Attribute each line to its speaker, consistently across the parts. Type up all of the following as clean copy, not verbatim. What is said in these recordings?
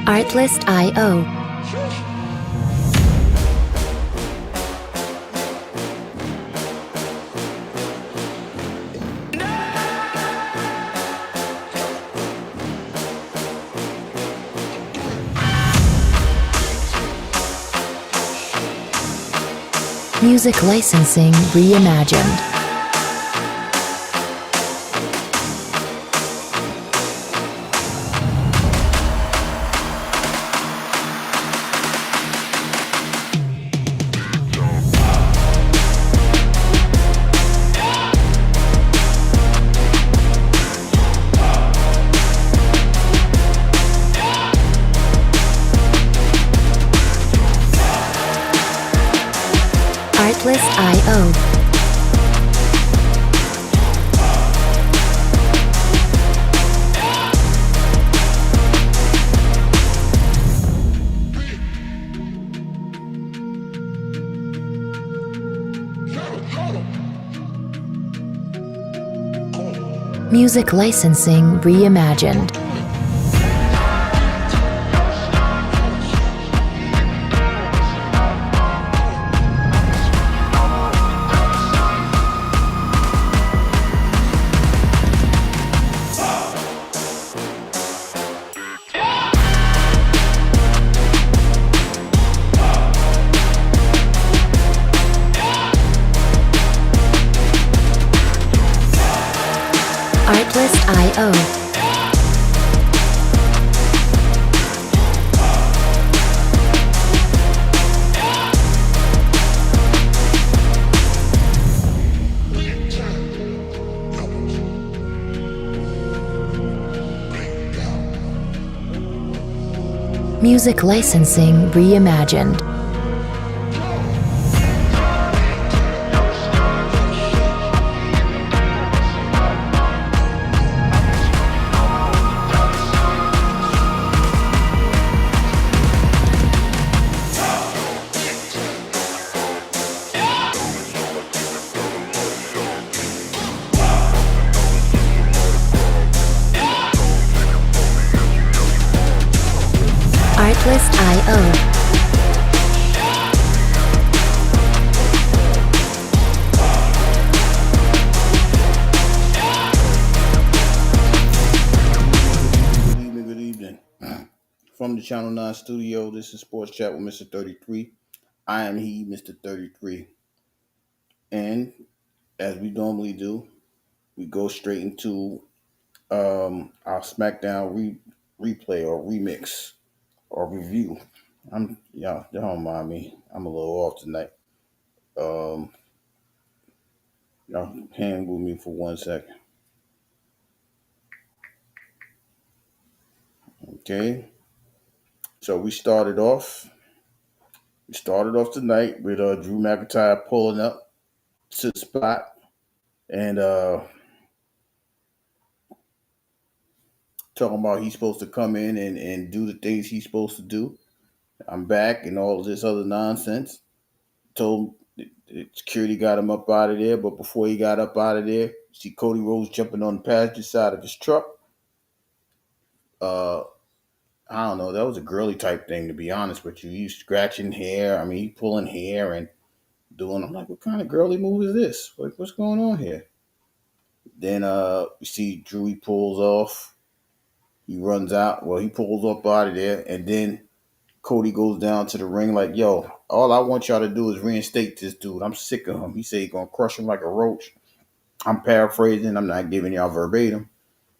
Speaker 1: Artlist.io. Music licensing reimagined. Artlist.io. Music licensing reimagined. Artlist.io. Music licensing reimagined. Artlist.io.
Speaker 2: Good evening. From the Channel 9 studio, this is Sports Chat with Mr. 33. I am he, Mr. 33. And as we normally do, we go straight into our SmackDown replay or remix or review. Y'all don't mind me. I'm a little off tonight. Um, y'all hang with me for 1 second. Okay. So we started off. Tonight with Drew McIntyre pulling up to the spot and talking about he's supposed to come in and do the things he's supposed to do. I'm back and all of this other nonsense. Told security got him up out of there, but before he got up out of there, see Cody Rhodes jumping on the passenger side of his truck. Uh, I don't know. That was a girly type thing, to be honest with you. He's scratching hair. I mean, he pulling hair and doing. I'm like, what kind of girly move is this? What's going on here? Then we see Drew. He pulls off. He runs out. Well, he pulls up out of there, and then Cody goes down to the ring like, yo, all I want y'all to do is reinstate this dude. I'm sick of him. He said he's going to crush him like a roach. I'm paraphrasing. I'm not giving y'all verbatim.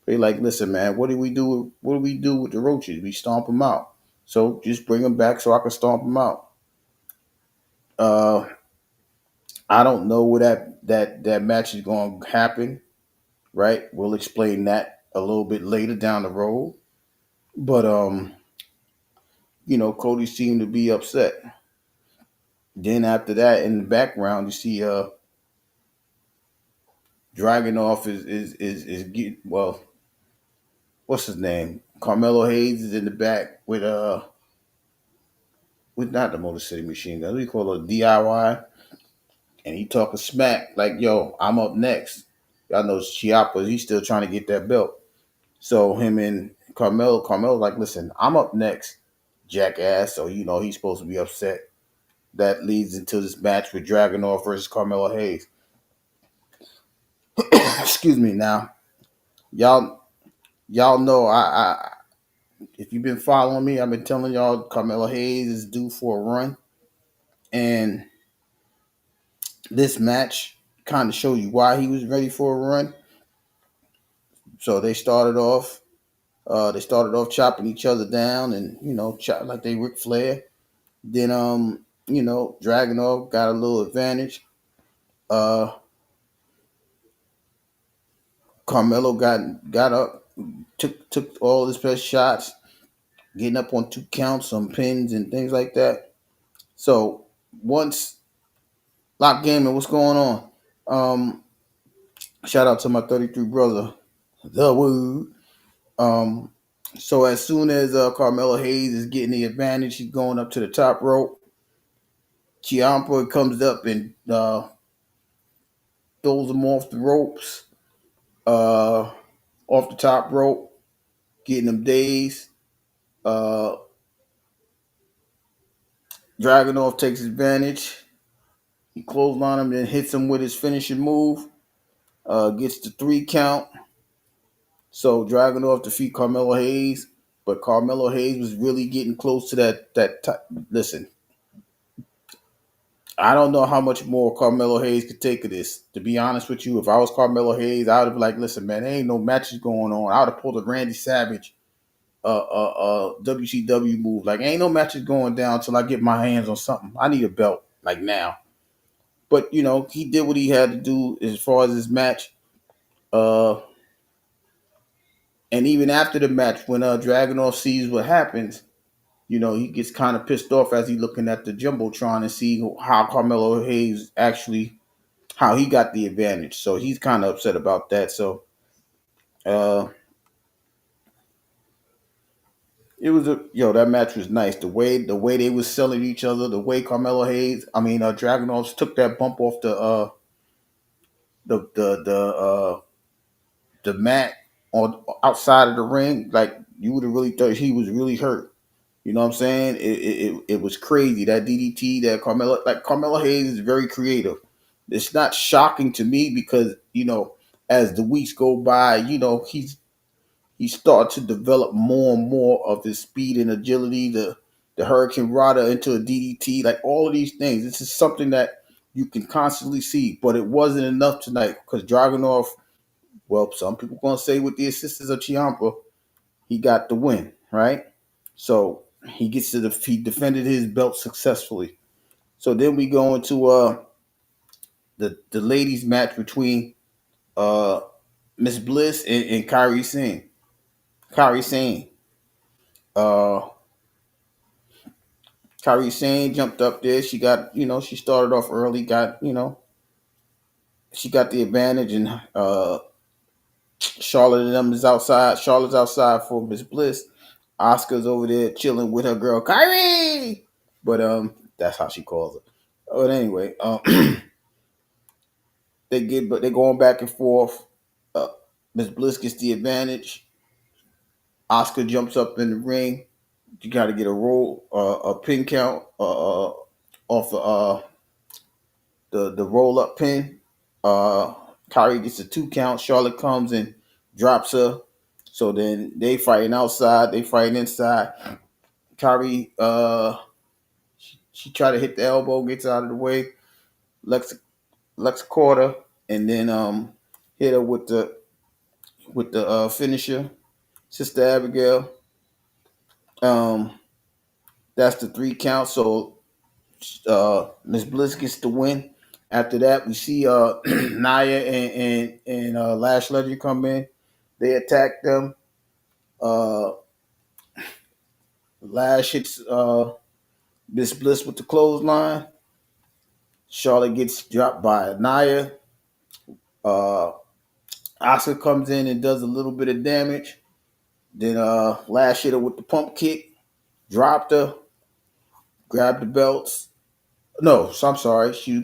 Speaker 2: They like, listen, man, what do we do? What do we do with the roaches? We stomp them out. So just bring them back so I can stomp them out. I don't know where that match is going to happen, right? We'll explain that a little bit later down the road. But Cody seemed to be upset. Then after that, in the background, you see Dragunov is getting, well, what's his name? Carmelo Hayes is in the back with not the Motor City Machine Gun. What do you call it? DIY. And he talking smack like, yo, I'm up next. Y'all know Ciampa, he's still trying to get that belt. So him and Carmelo's like, listen, I'm up next, jackass. So he's supposed to be upset. That leads into this match with Dragunov versus Carmelo Hayes. Excuse me. Now, y'all know I if you've been following me, I've been telling y'all Carmelo Hayes is due for a run, and this match kind of shows you why he was ready for a run. So they started off. Chopping each other down, and chop like they Ric Flair. Then Dragunov got a little advantage. Uh, Carmelo got up, took all his best shots, getting up on 2 counts, some pins and things like that. So once Lock Gaming, what's going on? Shout out to my 33 brother, the Wood. So as soon as Carmelo Hayes is getting the advantage, he's going up to the top rope. Ciampa comes up and throws him off the ropes, off the top rope, getting him dazed. Dragunov takes advantage. He clothesline him, then hits him with his finishing move. Gets the 3 count. So Dragunov defeat Carmelo Hayes, but Carmelo Hayes was really getting close to that. Listen, I don't know how much more Carmelo Hayes could take of this. To be honest with you, if I was Carmelo Hayes, I would have been like, listen, man, there ain't no matches going on. I would have pulled a Randy Savage WCW move. Like, ain't no matches going down until I get my hands on something. I need a belt, like now. But, he did what he had to do as far as his match. And even after the match, when Dragunov sees what happens, he gets kind of pissed off as he's looking at the Jumbotron and see how Carmelo Hayes actually, how he got the advantage. So he's kind of upset about that. So it was that match was nice. The way they was selling each other, the way Carmelo Hayes, Dragunov took that bump off the mat on outside of the ring, like you would have really thought he was really hurt. You know what I'm saying? It was crazy, that DDT that Carmelo Hayes is very creative. It's not shocking to me because as the weeks go by, he started to develop more and more of his speed and agility, the Hurricane Rada into a DDT, like all of these things. This is something that you can constantly see, but it wasn't enough tonight because Dragunov, well, some people going to say with the assistance of Ciampa, he got the win, right? So he he defended his belt successfully. So then we go into the ladies match between Miss Bliss and Kairi Sane. Kairi Sane. Kairi Sane jumped up there. She got, she started off early, she got the advantage, and Charlotte and them is outside. Charlotte's outside for Miss Bliss. Oscar's over there chilling with her girl Kyrie, but that's how she calls her. But anyway, they're going back and forth. Miss Bliss gets the advantage. Oscar jumps up in the ring. You got to get a pin count off the roll up pin. Kyrie gets a 2 count. Charlotte comes and drops her. So then they fighting outside. They fighting inside. Kyrie, she tried to hit the elbow, gets out of the way. Lex caught her, and then hit her with the finisher, Sister Abigail. That's the 3 count. So Miss Bliss gets the win. After that, we see Nia and Lash Legend come in. They attack them. Lash hits Miss Bliss with the clothesline. Charlotte gets dropped by Nia. Asuka comes in and does a little bit of damage. Then Lash hit her with the pump kick, dropped her, grabbed the belts. No, so I'm sorry. She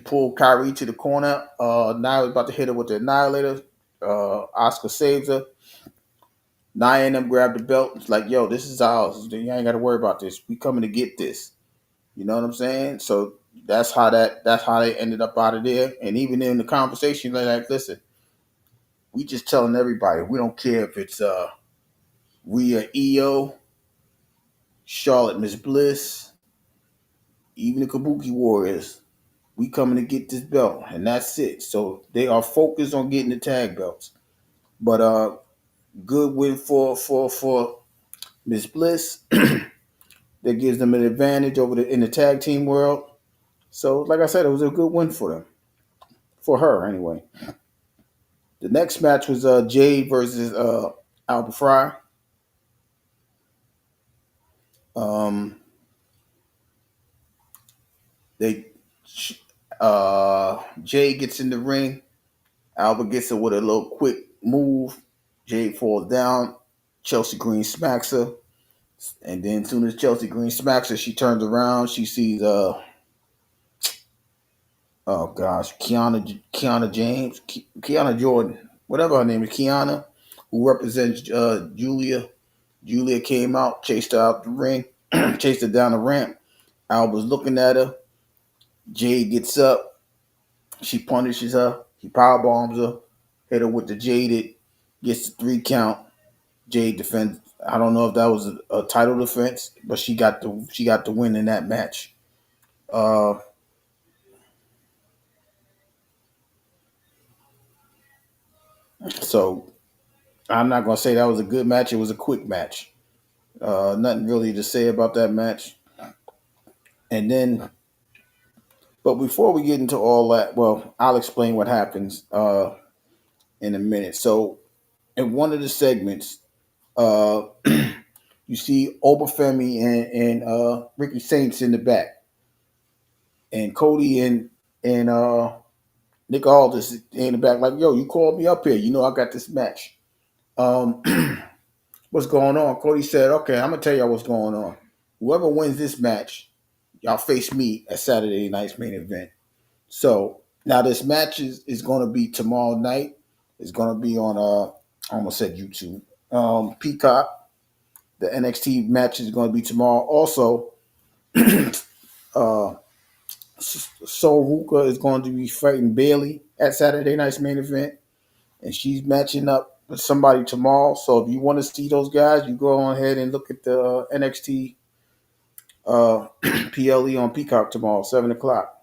Speaker 2: pulled Kyrie to the corner. Nia was about to hit her with the Annihilator. Asuka saves her. Nia and them grabbed the belt. It's like, yo, this is ours. You ain't got to worry about this. We coming to get this. You know what I'm saying? So that's how they ended up out of there. And even in the conversation, they're like, listen, we just telling everybody, we don't care if it's Rhea Io, Charlotte Miss Bliss, even the Kabuki Warriors. We coming to get this belt, and that's it. So they are focused on getting the tag belts. But good win for Miss Bliss. That gives them an advantage over in the tag team world. So, like I said, it was a good win for them, for her anyway. The next match was Jade versus Alba Fry. Um, they Jade gets in the ring. Alba gets her with a little quick move. Jade falls down. Chelsea Green smacks her. And then as soon as Chelsea Green smacks her, she turns around. She sees oh gosh, Kiana James, Kiana Jordan, whatever her name is, Kiana, who represents Julia. Julia came out, chased her out the ring, chased her down the ramp. Alba's looking at her. Jade gets up. She punishes her. He power bombs her. Hit her with the jaded. Gets the 3 count. Jade defends. I don't know if that was a title defense, but she got the win in that match. So I'm not gonna say that was a good match. It was a quick match. Nothing really to say about that match. And then, but before we get into all that, well, I'll explain what happens in a minute. So in one of the segments, uh, you see Obafemi and Ricky Saints in the back, and Cody and Nick Aldis in the back, like, yo, you called me up here. You know I got this match. Um, what's going on? Cody said, okay, I'm gonna tell y'all what's going on. Whoever wins this match, y'all face me at Saturday night's main event. So now this match is going to be tomorrow night. It's going to be on I almost said YouTube, Peacock. The NXT match is going to be tomorrow. Also, uh, Sol Ruka is going to be fighting Bailey at Saturday night's main event, and she's matching up with somebody tomorrow. So if you want to see those guys, you go on ahead and look at the NXT PLE on Peacock tomorrow, 7 o'clock.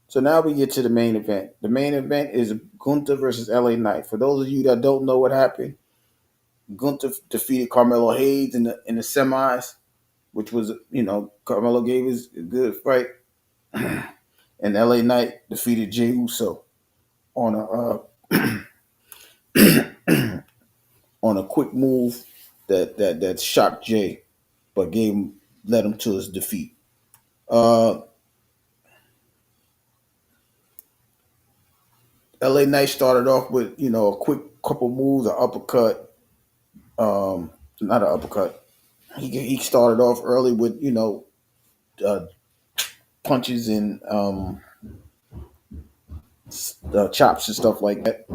Speaker 2: So now we get to the main event. The main event is Gunther versus LA Knight. For those of you that don't know what happened, Gunther defeated Carmelo Hayes in the semis, which was, Carmelo gave us a good fight, and LA Knight defeated Jey Uso on a on a quick move that shocked Jey, but led him to his defeat. LA Knight started off with a quick couple moves, an uppercut, not an uppercut. He started off early with uh, punches and chops and stuff like that.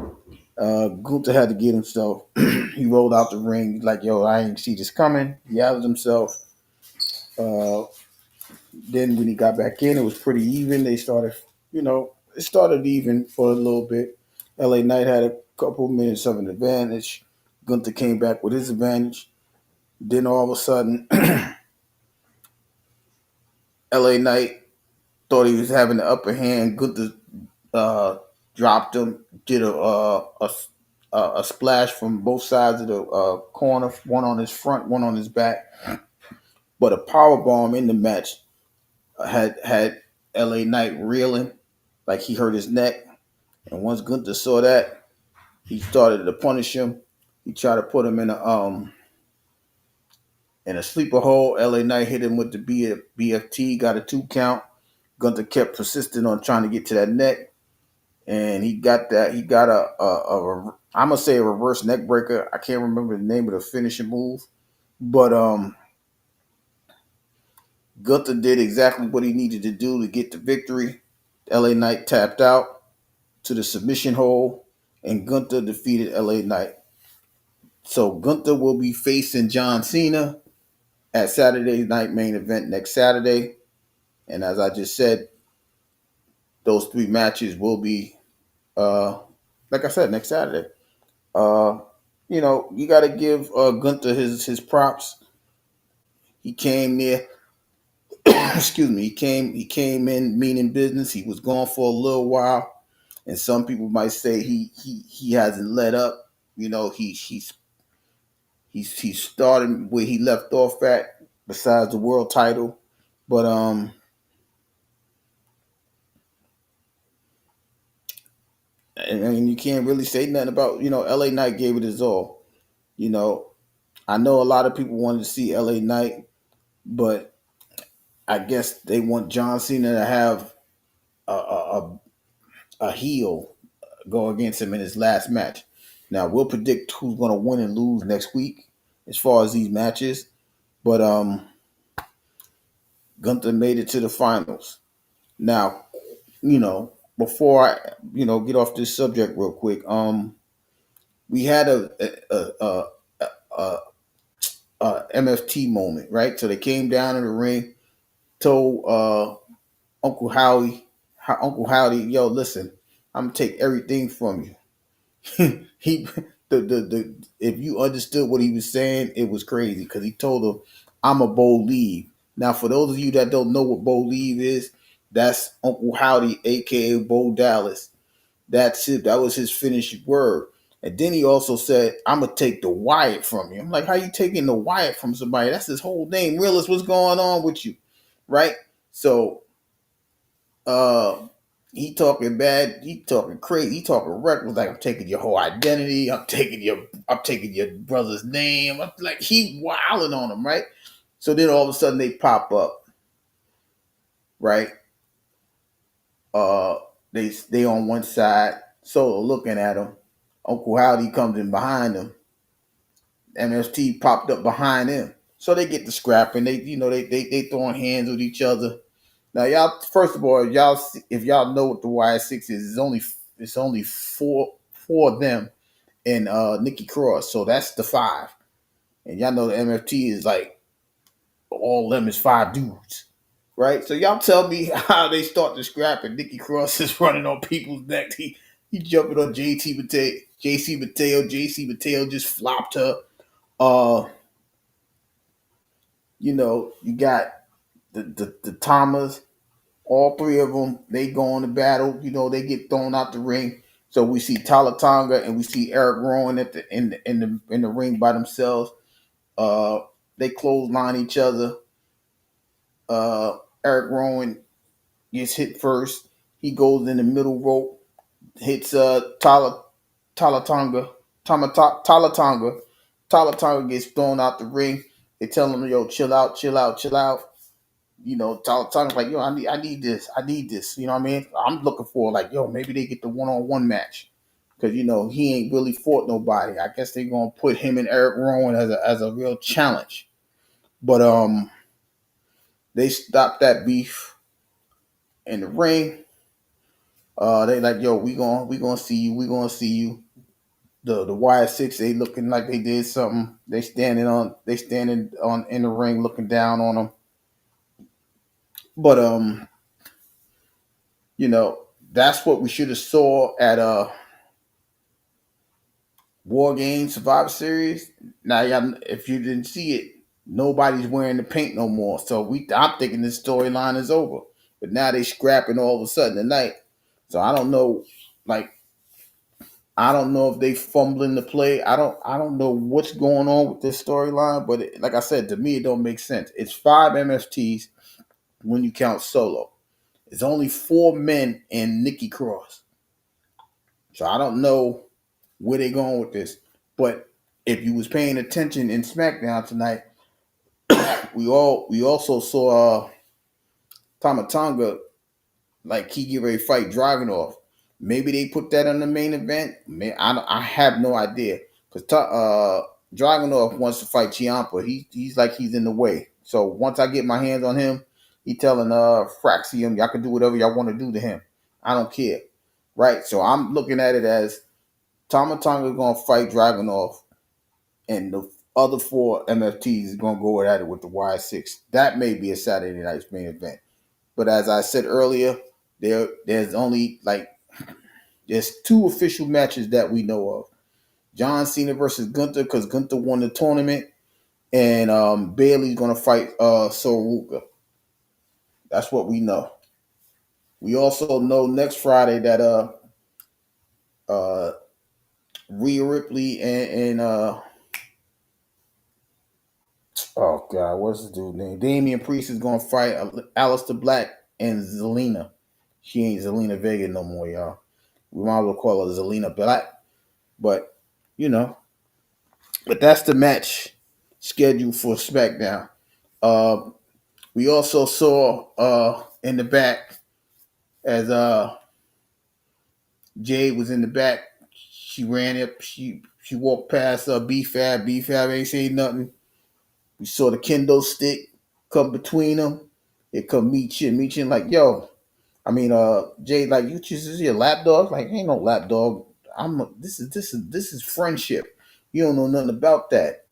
Speaker 2: Gunther had to get himself. He rolled out the ring like, yo, I ain't see this coming. He outed himself. Uh, then when he got back in, it was pretty even. It started even for a little bit. LA Knight had a couple minutes of an advantage. Gunther came back with his advantage. Then all of a sudden, LA Knight thought he was having the upper hand. Gunther dropped him, did a splash from both sides of the corner, one on his front, one on his back. But a power bomb in the match had LA Knight reeling, like he hurt his neck. And once Gunther saw that, he started to punish him. He tried to put him in a sleeper hold. LA Knight hit him with the BFT, got a 2 count. Gunther kept persisting on trying to get to that neck, and he got that. He got I'm gonna say a reverse neck breaker. I can't remember the name of the finishing move, but Gunther did exactly what he needed to do to get the victory. LA Knight tapped out to the submission hold, and Gunther defeated LA Knight. So Gunther will be facing John Cena at Saturday Night Main Event next Saturday. And as I just said, those three matches will be, like I said, next Saturday. Uh, you got to give Gunther his props. He came there. Excuse me. He came in meaning business. He was gone for a little while, and some people might say he hasn't let up. He's starting where he left off at, besides the world title. But and you can't really say nothing about, LA Knight gave it his all. You know, I know a lot of people wanted to see LA Knight, but I guess they want John Cena to have a heel go against him in his last match. Now we'll predict who's going to win and lose next week as far as these matches, but Gunther made it to the finals. Now, before I get off this subject real quick, we had a MFT moment, right? So they came down in the ring, told Uncle Uncle Howdy, yo, listen, I'm gonna take everything from you. he the if you understood what he was saying, it was crazy because he told him, I'm a Bo Leave. Now, for those of you that don't know what Bo Leave is, that's Uncle Howdy, aka Bo Dallas. That's it. That was his finished word. And then he also said, I'm gonna take the Wyatt from you. I'm like, how you taking the Wyatt from somebody? That's his whole name. Realist, what's going on with you? Right? So uh he talking bad, he talking crazy, he talking reckless, like I'm taking your whole identity, I'm taking your brother's name. I'm like, he wilding on him, right? So then all of a sudden they pop up, right? Uh they on one side, Solo looking at him. Uncle Howdy comes in behind him. MST popped up behind him. So they get the scrapping. They throwing hands with each other. Now, y'all, first of all, if y'all know what the Y6 is, it's only four of them and Nikki Cross. So that's the five. And y'all know the MFT is like all of them is five dudes. Right? So y'all tell me how they start the scrap and Nikki Cross is running on people's neck. He jumping on JC Mateo. JC Mateo just flopped her. You got the Thomas, all three of them, they go on the battle. They get thrown out the ring. So we see Talatonga and we see Eric Rowan in the ring by themselves. They clothesline each other. Eric Rowan gets hit first. He goes in the middle rope, hits Talatonga. Talatonga. Talatonga gets thrown out the ring. They tell him, yo, chill out, chill out, chill out. Talking like, yo, I need this. You know what I mean? I'm looking for like, yo, maybe they get the one-on-one match because he ain't really fought nobody. I guess they're gonna put him and Eric Rowan as a real challenge. But they stopped that beef in the ring. They like, yo, we gonna see you. We gonna see you. The Y6, they looking like they did something. They standing on in the ring looking down on them. But that's what we should have saw at War Games Survivor Series. Now, y'all, if you didn't see it, nobody's wearing the paint no more. So I'm thinking this storyline is over. But now they scrapping all of a sudden tonight. So I don't know, I don't know if they fumbling the play. I don't know what's going on with this storyline. But like I said, to me, it don't make sense. It's 5 MFTs when you count Solo. It's only 4 men and Nikki Cross. So I don't know where they going with this. But if you was paying attention in SmackDown tonight, we also saw Tamatonga, like he get ready to fight Dragunov. Maybe they put that on the main event. I have no idea because Dragunov wants to fight Ciampa. He's like he's in the way. So once I get my hands on him, he telling Fraxium, y'all can do whatever y'all want to do to him. I don't care, right? So I'm looking at it as Tamatonga is gonna fight Dragunov. and the other four MFTs is gonna go at it with the Y6. That may be a Saturday night's main event. But as I said earlier, there's only like there's two official matches that we know of. John Cena versus Gunther, because Gunther won the tournament, and Bailey's gonna fight Soruka. That's what we know. We also know next Friday that uh Rhea Ripley and oh god, what's the dude's name? Damian Priest is gonna fight Aleister Black and Zelina. She ain't Zelina Vega no more, y'all. We might as well call her Zelina Black. But you know, but that's the match scheduled for SmackDown. Uh, we also saw in the back as Jade was in the back. She ran up. She walked past B-Fab. B-Fab ain't saying nothing. We saw the kendo stick come between them. It come Michin. Michin like, yo. I mean, Jade like, you just is your lap dog. Like, ain't no lap dog. This is friendship. You don't know nothing about that.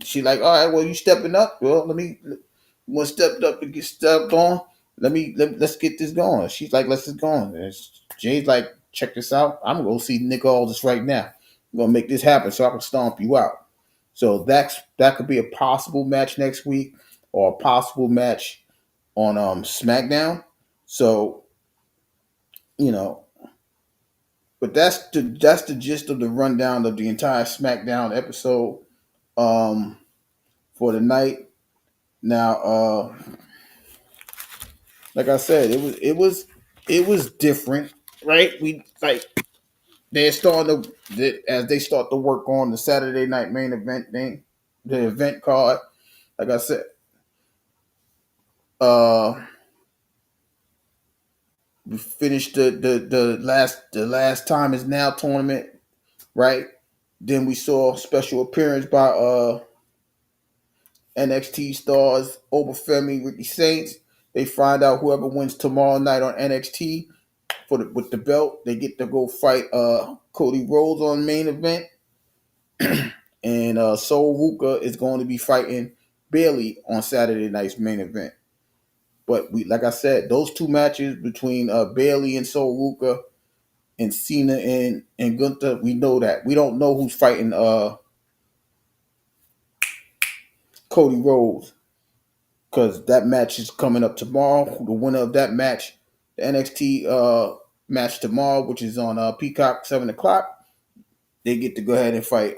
Speaker 2: She like, all right, well, you stepping up. Well, you want to step up and get stepped on. Let's get this going. She's like, let's get going. And Jay's like, check this out. I'm gonna go see Nick Aldis right now. I'm gonna make this happen so I can stomp you out. So that could be a possible match next week or a possible match on SmackDown. So you know, but that's the gist of the rundown of the entire SmackDown episode for the night. Now, like I said, it was different, right? We like they're starting as they start to work on the Saturday night main event thing, the event card. Like I said, uh, we finished the last time is now tournament, right? Then we saw special appearance by NXT stars Obafemi, Ricky Saints. They find out whoever wins tomorrow night on NXT with the belt, they get to go fight Cody Rhodes on main event, and Sol Ruka is going to be fighting Bailey on Saturday night's main event. But like I said, those two matches between Bailey and Sol Ruka and Cena and Gunther, we know that. We don't know who's fighting Cody Rhodes, because that match is coming up tomorrow. The winner of that match, the NXT match tomorrow, which is on Peacock 7 o'clock, they get to go ahead and fight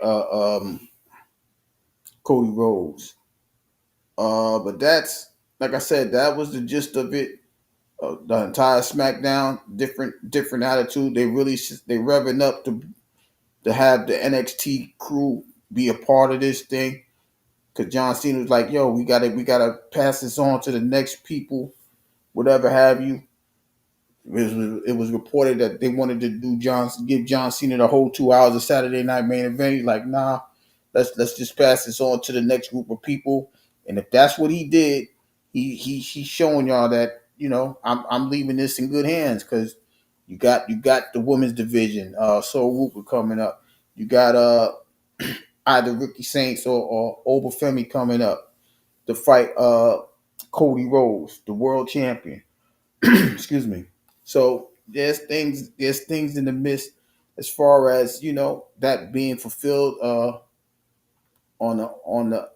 Speaker 2: Cody Rhodes. But that's like I said, that was the gist of it. The entire SmackDown, different attitude. They revving up to have the NXT crew be a part of this thing. Because John Cena was like, "Yo, we gotta pass this on to the next people, whatever have you." It was reported that they wanted to give John Cena the whole 2 hours of Saturday night main event. He's like, nah, let's just pass this on to the next group of people. And if that's what he did, he's showing y'all that I'm leaving this in good hands, because you got the women's division, Soul Ruka coming up. You got either Ricky Saints or Obafemi coming up to fight Cody Rhodes, the world champion. Excuse me. So there's things in the midst as far as that being fulfilled on the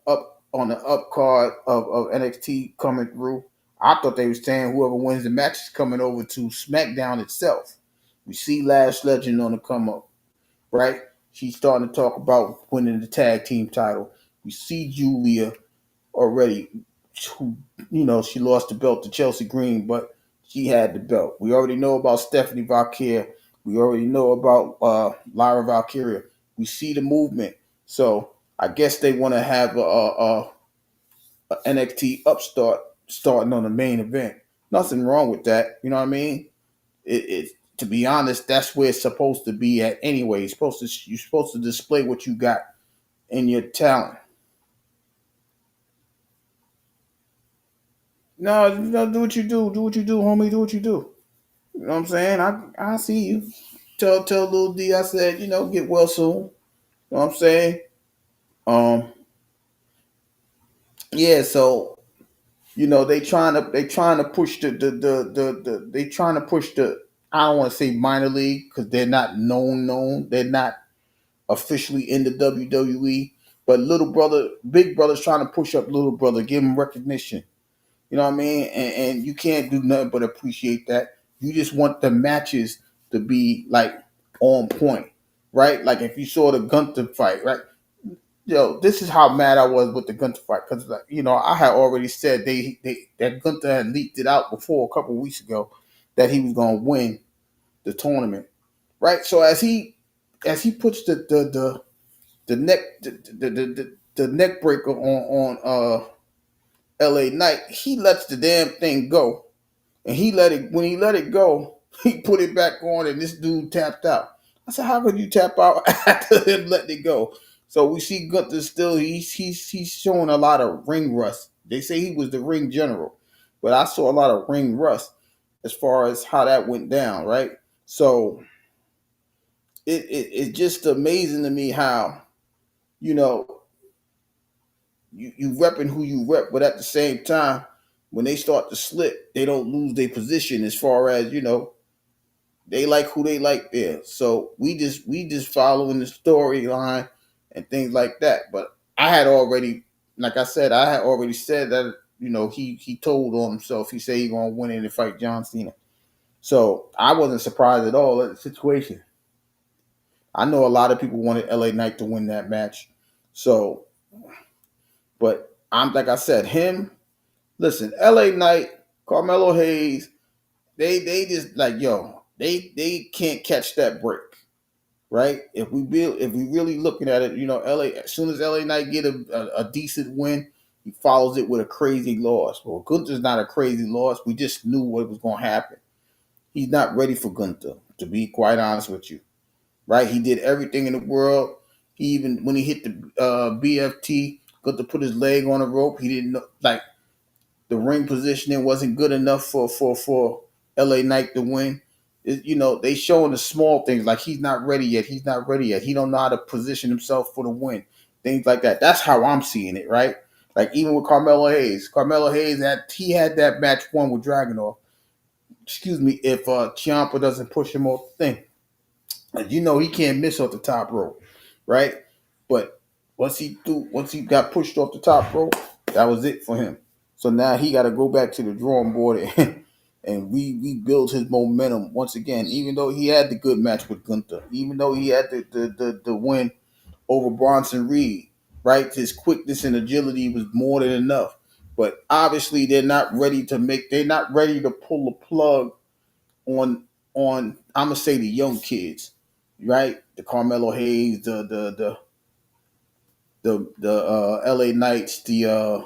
Speaker 2: up card of NXT coming through. I thought they were saying whoever wins the match is coming over to SmackDown itself. We see Lash Legend on the come up, right? She's starting to talk about winning the tag team title. We see Julia already, who she lost the belt to Chelsea Green, but she had the belt. We already know about Stephanie Valkyria. We already know about Lyra Valkyria. We see the movement. So I guess they want to have a NXT upstart starting on the main event. Nothing wrong with that. You know what I mean? It to be honest, that's where it's supposed to be at anyway. You're supposed to display what you got in your talent. No, do what you do. Do what you do, homie. Do what you do. You know what I'm saying? I see you. Tell little D I said, get well soon. You know what I'm saying? Um, yeah, so they trying to push they trying to push the, I don't want to say minor league because they're not known, they're not officially in the WWE, but little brother, big brother's trying to push up little brother, give him recognition. You know what I mean? And you can't do nothing but appreciate that. You just want the matches to be like on point, right? Like if you saw the Gunther fight, right? Yo, this is how mad I was with the Gunther fight because, like, I had already said that Gunther had leaked it out before a couple of weeks ago that he was going to win the tournament, right? So as he puts the neck the neck breaker on L.A. Knight, he lets the damn thing go, and when he let it go, he put it back on, and this dude tapped out. I said, how could you tap out after him letting it go? So we see Gunther still. He's showing a lot of ring rust. They say he was the ring general, but I saw a lot of ring rust as far as how that went down, right? So it's just amazing to me how you know you repping who you rep, but at the same time, when they start to slip, they don't lose their position as far as they like who they like there. So we just following the storyline and things like that. But I had already, like I said, I had already said that he told on himself. He said he gonna win it and fight John Cena. So I wasn't surprised at all at the situation. I know a lot of people wanted LA Knight to win that match. So, but I'm like I said, him. Listen, LA Knight, Carmelo Hayes, they just like they can't catch that break. Right? If we really looking at it, LA, as soon as LA Knight get a decent win, he follows it with a crazy loss. Well, Gunther's not a crazy loss. We just knew what was going to happen. He's not ready for Gunther, to be quite honest with you. Right? He did everything in the world. He even when he hit the BFT, Gunther put his leg on the rope. He didn't know, like, the ring positioning wasn't good enough for LA Knight to win. They showing the small things like he's not ready yet. He's not ready yet. He don't know how to position himself for the win. Things like that. That's how I'm seeing it, right? Like even with Carmelo Hayes. Carmelo Hayes had that match won with Dragunov. Excuse me, if Ciampa doesn't push him off the thing. He can't miss off the top rope, right? But once he got pushed off the top rope, that was it for him. So now he got to go back to the drawing board and rebuild his momentum once again. Even though he had the good match with Gunther, even though he had the win over Bronson Reed, right? His quickness and agility was more than enough. But obviously, they're not ready to pull the plug on I'm gonna say the young kids, right? The Carmelo Hayes, the LA Knights, the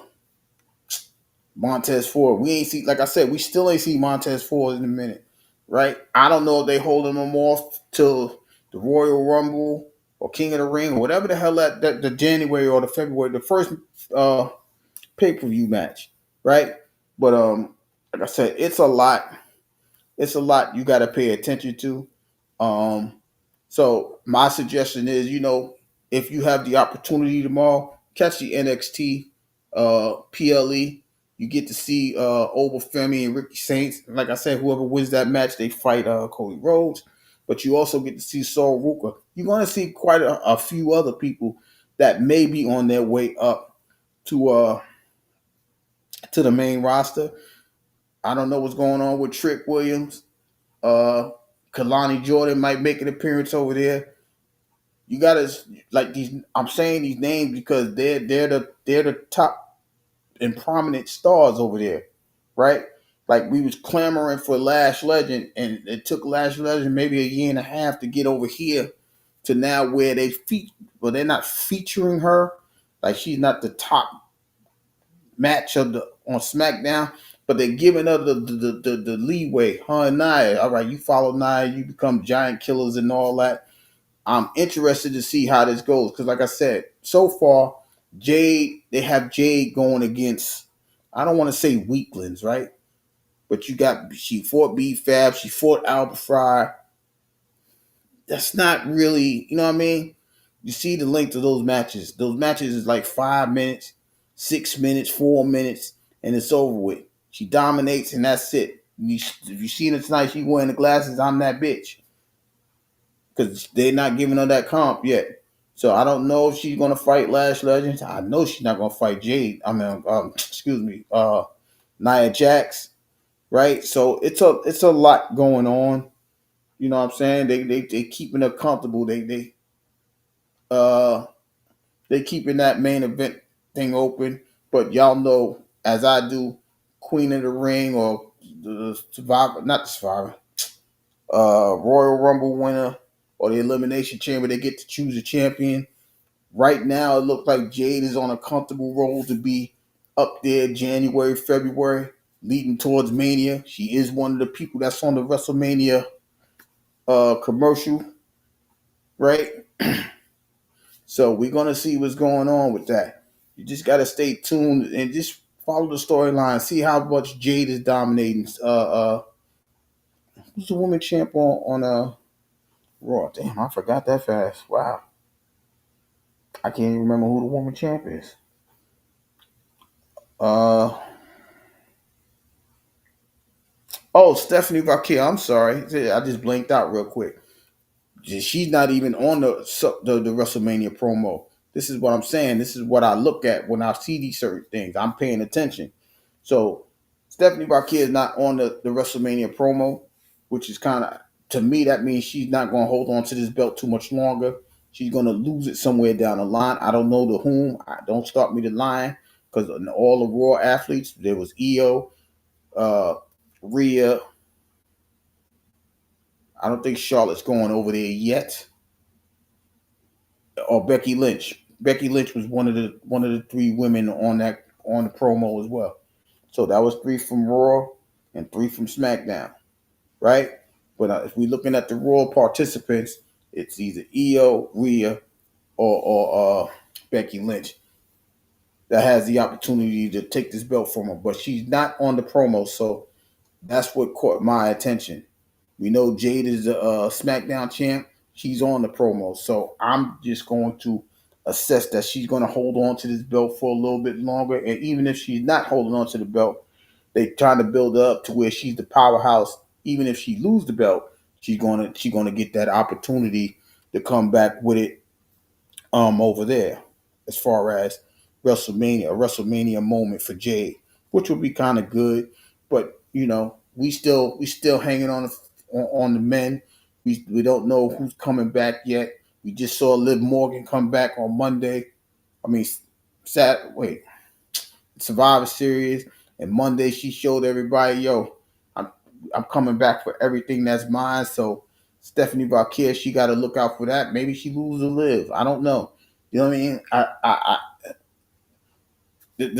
Speaker 2: Montez Ford. We ain't see, like I said, we still ain't see Montez Ford in a minute, right? I don't know if they holding him off till the Royal Rumble or King of the Ring or whatever the hell that the January or the February, the first uh pay-per-view match, right? But like I said, it's a lot. It's a lot you got to pay attention to. Um, so my suggestion is, if you have the opportunity tomorrow, catch the NXT PLE. You get to see Obafemi and Ricky Saints. Like I said, whoever wins that match, they fight Cody Rhodes. But you also get to see Saul Ruka. You're going to see quite a few other people that may be on their way up to the main roster. I don't know what's going on with Trick Williams. Kalani Jordan might make an appearance over there. You gotta like these. I'm saying these names because they're the top and prominent stars over there, right? Like we was clamoring for Lash Legend, and it took Lash Legend maybe a year and a half to get over here to now where they're not featuring her. Like she's not the top match on SmackDown, but they're giving her the leeway. Her and Nia, all right, you follow Nia, you become giant killers and all that. I'm interested to see how this goes because, like I said, so far, they have Jade going against, I don't want to say weaklings, right? But she fought B-Fab, she fought Alba Fry. That's not really, you know what I mean? You see the length of those matches. Those matches is like 5 minutes, 6 minutes, 4 minutes, and it's over with. She dominates, and that's it. If you see her tonight, she wearing the glasses. I'm that bitch because they're not giving her that comp yet. So I don't know if she's gonna fight Lash Legends. I know she's not gonna fight Jade. Excuse me, Nia Jax, right? So it's a lot going on. You know what I'm saying? They keeping her comfortable. Uh they keeping that main event thing open. But y'all know, as I do, Queen of the Ring or the Survivor, not the Survivor, Royal Rumble winner or the Elimination Chamber, they get to choose a champion. Right now, it looks like Jade is on a comfortable role to be up there January, February, leading towards Mania. She is one of the people that's on the WrestleMania commercial, right? So we're gonna see what's going on with that. You just gotta stay tuned and just follow the storyline. See how much Jade is dominating. Who's the woman champ on Raw? Damn, I forgot that fast. Wow, I can't even remember who the woman champ is. Uh oh, Stephanie Vaquer. I'm sorry, I just blinked out real quick. She's not even on the WrestleMania promo. This is what I'm saying. This is what I look at when I see these certain things. I'm paying attention. So Stephanie Vaquer is not on the WrestleMania promo, which is kind of, to me, that means she's not going to hold on to this belt too much longer. She's going to lose it somewhere down the line. I don't know to whom. Don't start me to lying, because all the Raw athletes, there was Io, Rhea. I don't think Charlotte's going over there yet, or Becky Lynch. Becky Lynch was one of the three women on the promo as well. So that was three from Raw and three from SmackDown, right? But if we're looking at the Raw participants, it's either Io, Rhea, or Becky Lynch that has the opportunity to take this belt from her. But she's not on the promo, so that's what caught my attention. We know Jade is the SmackDown champ. She's on the promo, so I'm just going to assess that she's going to hold on to this belt for a little bit longer. And even if she's not holding on to the belt, they trying to build her up to where she's the powerhouse. Even if she lose the belt, she's gonna get that opportunity to come back with it over there, as far as WrestleMania, a WrestleMania moment for Jade, which would be kind of good. But we still hanging on the men. We don't know who's coming back yet. We just saw Liv Morgan come back on Monday. I mean, Survivor Series, and Monday she showed everybody, yo, I'm I'm coming back for everything that's mine. So Stephanie Vaquer, she got to look out for that. Maybe she lose or live. I don't know. You know what I mean?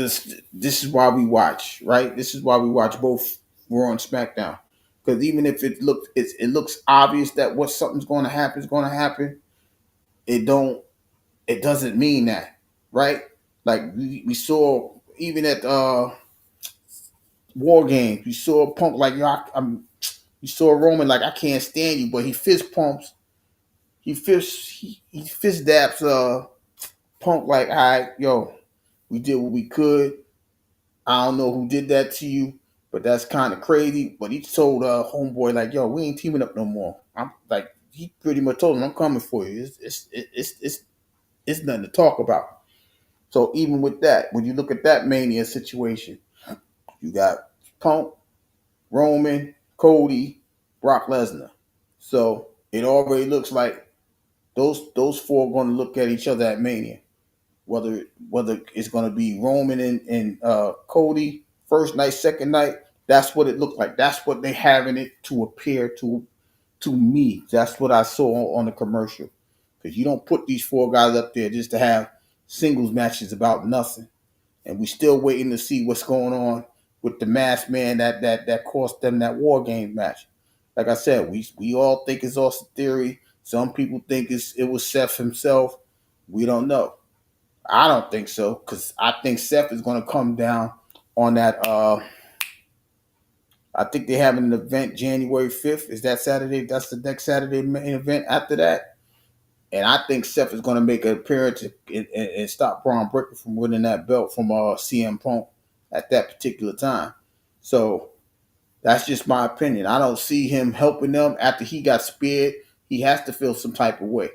Speaker 2: This is why we watch, right? This is why we watch both Raw and SmackDown, because even if it looks obvious that what something's going to happen is going to happen, it don't it doesn't mean that, right? Like we saw even at War Games, we saw Punk like, yo, you saw Roman like, I can't stand you, but he fist pumps, he fist daps Punk like, all right, yo, we did what we could. I don't know who did that to you, but that's kind of crazy. But he told homeboy like, yo, we ain't teaming up no more. I'm like, he pretty much told him, I'm coming for you. It's nothing to talk about. So even with that, when you look at that Mania situation, you got Punk, Roman, Cody, Brock Lesnar. So it already looks like those four are going to look at each other at Mania. Whether it's going to be Roman and Cody first night, second night, that's what it looked like. That's what they having it to appear to me. That's what I saw on the commercial. Because you don't put these four guys up there just to have singles matches about nothing. And we still waiting to see what's going on with the masked man that cost them that War Game match. Like I said, we all think it's Austin Theory. Some people think it was Seth himself. We don't know. I don't think so, because I think Seth is going to come down on that. I think they're having an event January 5th. Is that Saturday? That's the next Saturday main event after that. And I think Seth is going to make an appearance and stop Braun Breaker from winning that belt from CM Punk at that particular time. So that's just my opinion. I don't see him helping them after he got speared. He has to feel some type of way,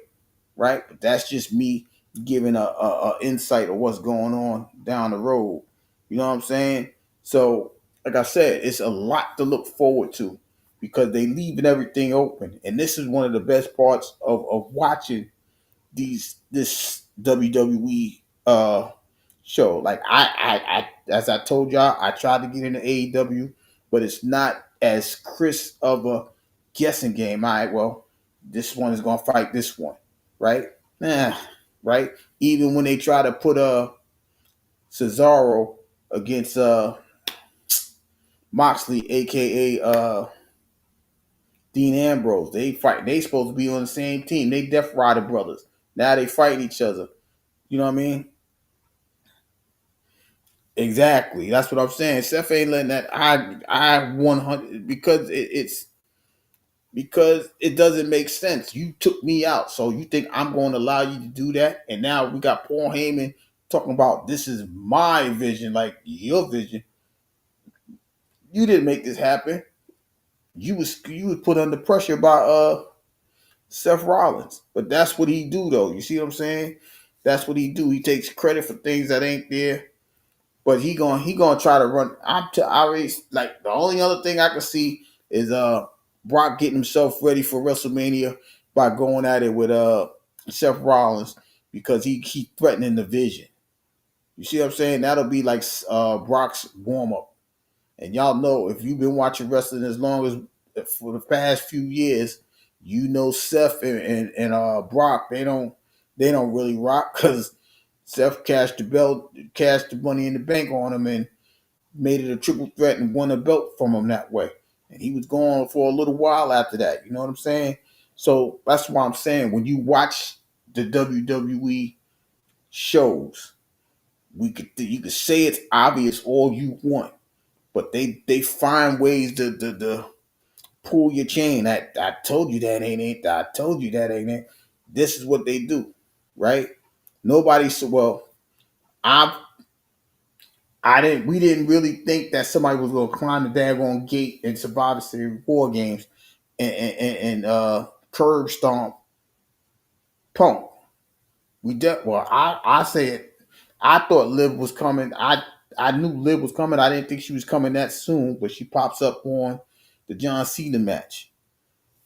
Speaker 2: right? But that's just me giving a insight of what's going on down the road. You know what I'm saying? So, like I said, it's a lot to look forward to because they leaving everything open, and this is one of the best parts of watching this WWE show. Like I as I told y'all, I tried to get into AEW, but it's not as crisp of a guessing game. All right, well, this one is gonna fight this one, right? Right. Even when they try to put Cesaro against Moxley, aka Dean Ambrose, they fight. They supposed to be on the same team. They Death Rider brothers. Now they fighting each other. You know what I mean? Exactly. That's what I'm saying. Seth ain't letting that. I 100 because because it doesn't make sense. You took me out, so you think I'm going to allow you to do that? And now we got Paul Heyman talking about this is my vision, like your vision. You didn't make this happen. You was put under pressure by Seth Rollins, but that's what he do though. You see what I'm saying? That's what he do. He takes credit for things that ain't there. But he gonna try to run. I already like the only other thing I can see is Brock getting himself ready for WrestleMania by going at it with Seth Rollins because he threatening the vision. You see what I'm saying? That'll be like Brock's warm up. And y'all know if you've been watching wrestling as long as for the past few years, you know Seth and Brock they don't really rock because Seth cashed the money in the bank on him and made it a triple threat and won a belt from him that way. And he was gone for a little while after that. You know what I'm saying? So that's why I'm saying when you watch the WWE shows, you could say it's obvious all you want, but they find ways to pull your chain. I told you that ain't it. I told you that ain't it. This is what they do, right? Nobody said, well, I we didn't really think that somebody was gonna climb the daggone gate in Survivor Series War Games and curb stomp Punk. Well, I said I thought Liv was coming. I knew Liv was coming. I didn't think she was coming that soon, but she pops up on the John Cena match.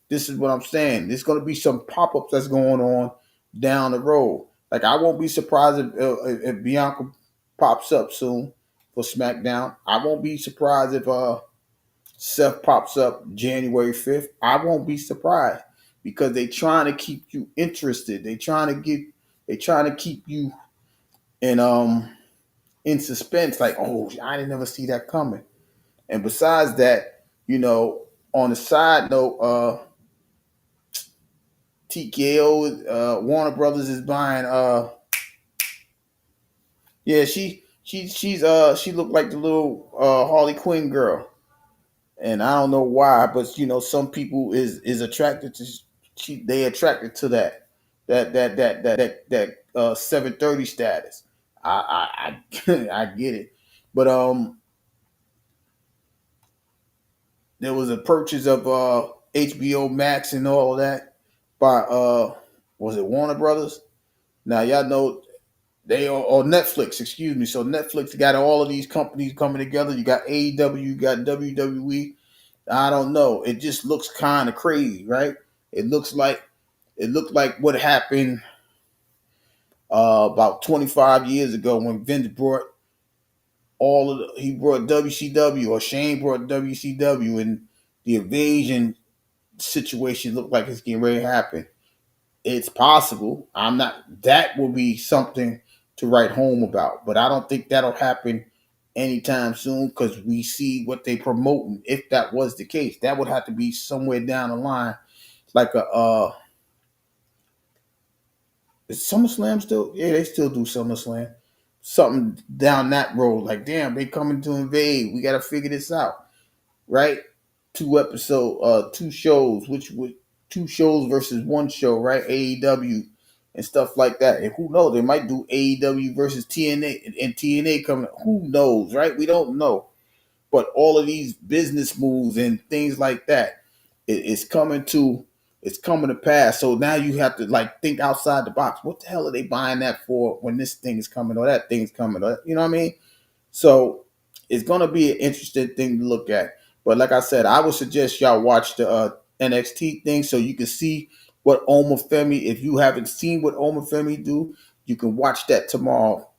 Speaker 2: This is what I'm saying. There's gonna be some pop ups that's going on down the road. Like I won't be surprised if Bianca pops up soon for SmackDown. I won't be surprised if Seth pops up January 5th. I won't be surprised because they trying to keep you interested. They trying to keep you in suspense. Like, oh, I didn't never see that coming. And besides that, on the side note, TKO Warner Brothers is buying yeah, she looked like the little Harley Quinn girl. And I don't know why, but some people is attracted to they attracted to that 730 status. I get it. But there was a purchase of HBO Max and all of that by was it Warner Brothers? Now y'all know they or Netflix, excuse me. So Netflix got all of these companies coming together. You got AEW, you got WWE. I don't know. It just looks kind of crazy, right? It looked like what happened about 25 years ago when Vince brought he brought WCW or Shane brought WCW and the invasion situation looked like it's getting ready to happen. It's possible. I'm not. That will be something to write home about, but I don't think that'll happen anytime soon because we see what they promoting. If that was the case, that would have to be somewhere down the line, like a is SummerSlam still? Yeah, they still do SummerSlam. Something down that road, like damn, they coming to invade. We got to figure this out, right? Two shows, which would 2 shows versus 1 show, right? AEW and stuff like that. And who knows? They might do AEW versus TNA and TNA coming. Who knows, right? We don't know. But all of these business moves and things like that, it's coming to pass. So now you have to like think outside the box. What the hell are they buying that for when this thing is coming or that thing's coming? Or, you know what I mean? So it's gonna be an interesting thing to look at. But like I said, I would suggest y'all watch the NXT thing so you can see what Oma Femi. If you haven't seen what Oma Femi do, you can watch that tomorrow.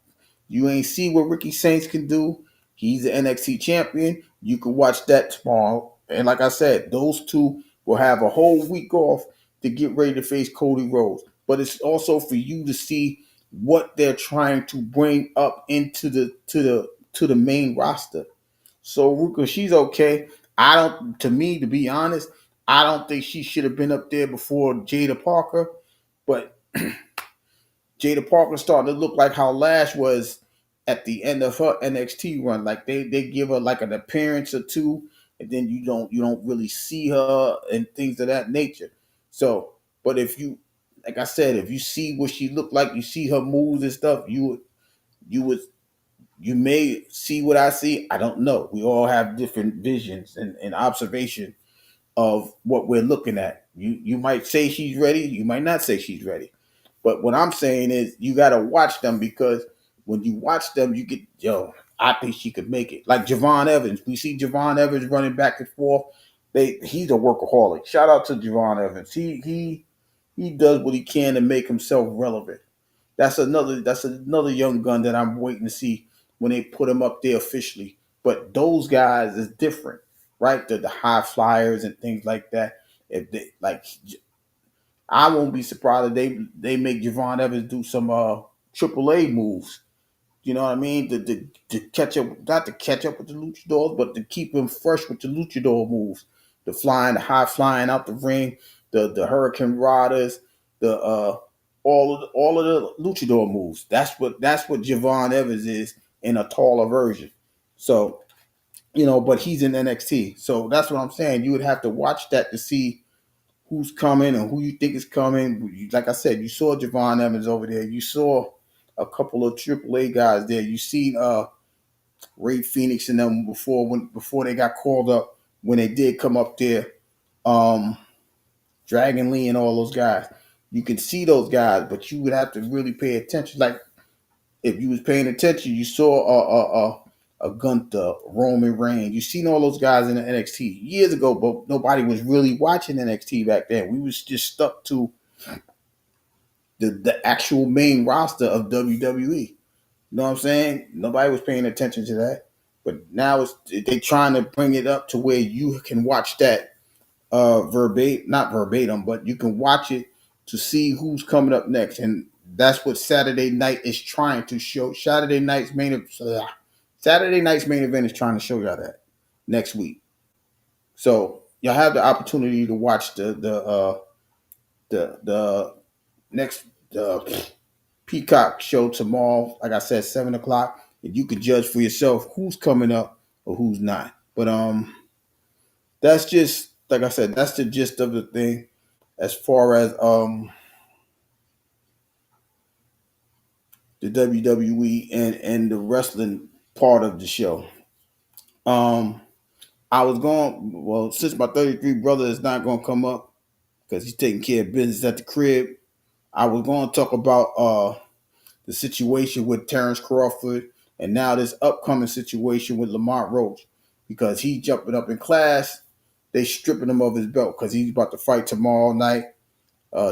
Speaker 2: You ain't see what Ricky Saints can do. He's the NXT champion. You can watch that tomorrow. And like I said, those two will have a whole week off to get ready to face Cody Rhodes. But it's also for you to see what they're trying to bring up into the main roster. So Ruka, she's okay. I don't, to me, to be honest, I don't think she should have been up there before Jada Parker. But Jada Parker starting to look like how Lash was at the end of her NXT run. Like they give her like an appearance or two, and then you don't really see her and things of that nature. So, but if you, like I said, if you see what she looked like, you see her moves and stuff, you would you may see what I see. I don't know. We all have different visions and observation of what we're looking at. You might say she's ready, you might not say she's ready. But what I'm saying is you gotta watch them because when you watch them, you get I think she could make it. Like Javon Evans. We see Javon Evans running back and forth. He's a workaholic. Shout out to Javon Evans. He does what he can to make himself relevant. That's another young gun that I'm waiting to see when they put him up there officially. But those guys is different, right? The high flyers and things like that. If they like, I won't be surprised if they make Javon Evans do some AAA moves. You know what I mean? To catch up, not to catch up with the luchadors, but to keep him fresh with the luchador moves, the high flying out the ring, the Hurricane Riders, the all of the luchador moves. That's what Javon Evans is in a taller version. So but he's in NXT, so that's what I'm saying. You would have to watch that to see who's coming and who you think is coming. Like I said, you saw Javon Evans over there. You saw a couple of AAA guys there. You seen Ray Phoenix and them before they got called up when they did come up there. Um, Dragon Lee and all those guys. You can see those guys, but you would have to really pay attention. Like if you was paying attention, you saw a Gunther, Roman Reigns. You seen all those guys in the NXT years ago, but nobody was really watching NXT back then. We was just stuck to the actual main roster of WWE. You know what I'm saying? Nobody was paying attention to that. But now they trying to bring it up to where you can watch that not verbatim, but you can watch it to see who's coming up next. And that's what Saturday night is trying to show. Saturday night's main event is trying to show y'all that next week. So y'all have the opportunity to watch the next Peacock show tomorrow. Like I said, 7 o'clock, and you can judge for yourself who's coming up or who's not. But that's just like I said. That's the gist of the thing, as far as the WWE and the wrestling part of the show. Um, I was going since my 33 brother is not going to come up because he's taking care of business at the crib. I was going to talk about the situation with Terrence Crawford and now this upcoming situation with Lamont Roach because he jumping up in class. They stripping him of his belt because he's about to fight tomorrow night.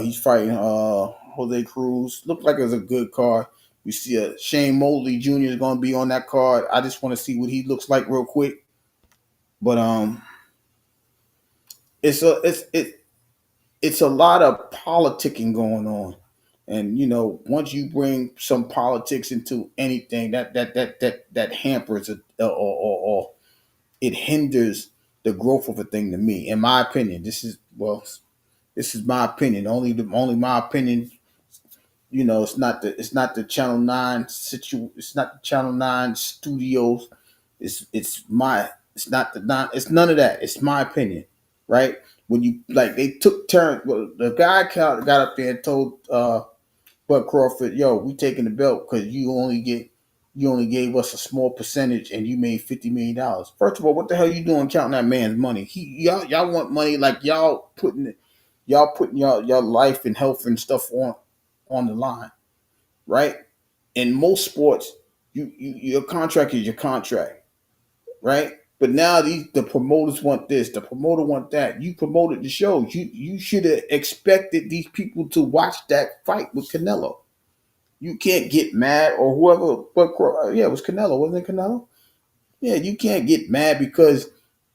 Speaker 2: He's fighting Jose Cruz. Looked like it was a good card. We see Shane Mosley Jr. is going to be on that card. I just want to see what he looks like real quick. But it's a lot of politicking going on, and once you bring some politics into anything, that hampers it or it hinders the growth of a thing. To me, in my opinion, this is my opinion. Only my opinion. It's not the Channel 9 it's not the Channel 9 studios. It's not the non it's none of that. It's my opinion, right? When you like they took turn, well, the guy got up there and told Bud Crawford, yo, we taking the belt because you only gave us a small percentage and you made $50 million. First of all, what the hell you doing counting that man's money? Y'all want money like y'all putting y'all life and health and stuff on the line, right? In most sports, your contract is your contract, right? But now the promoters want this, the promoter want that. You promoted the show. You should have expected these people to watch that fight with Canelo. You can't get mad or whoever, but yeah, it was Canelo, wasn't it Canelo? Yeah, you can't get mad because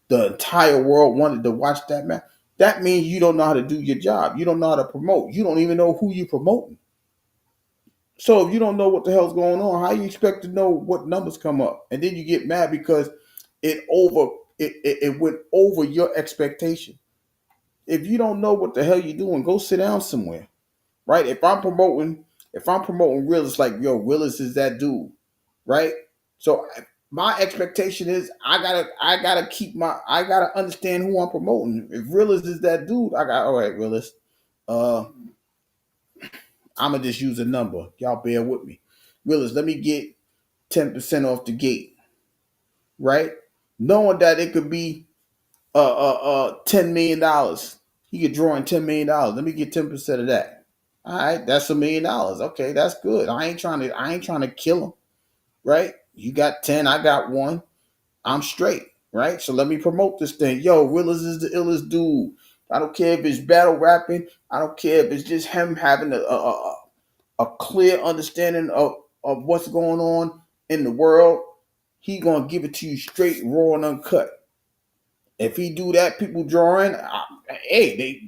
Speaker 2: the entire world wanted to watch that match. That means you don't know how to do your job. You don't know how to promote. You don't even know who you're promoting. So if you don't know what the hell's going on, how you expect to know what numbers come up? And then you get mad because it went over your expectation. If you don't know what the hell you're doing, go sit down somewhere. Right? If I'm promoting Willis, like, yo, Willis is that dude, right? So my expectation is I gotta understand who I'm promoting. If Willis is that dude, all right, Willis. Uh I'ma just use a number. Y'all bear with me. Willis, let me get 10% off the gate, right? Knowing that it could be $10 million. He could draw in $10 million. Let me get 10% of that. All right, that's $1 million. Okay, that's good. I ain't trying to kill him, right? You got 10, I got 1. I'm straight, right? So let me promote this thing. Yo, Willis is the illest dude. I don't care if it's battle rapping. I don't care if it's just him having a clear understanding of what's going on in the world. He gonna give it to you straight, raw, and uncut. If he do that, people drawing. Hey,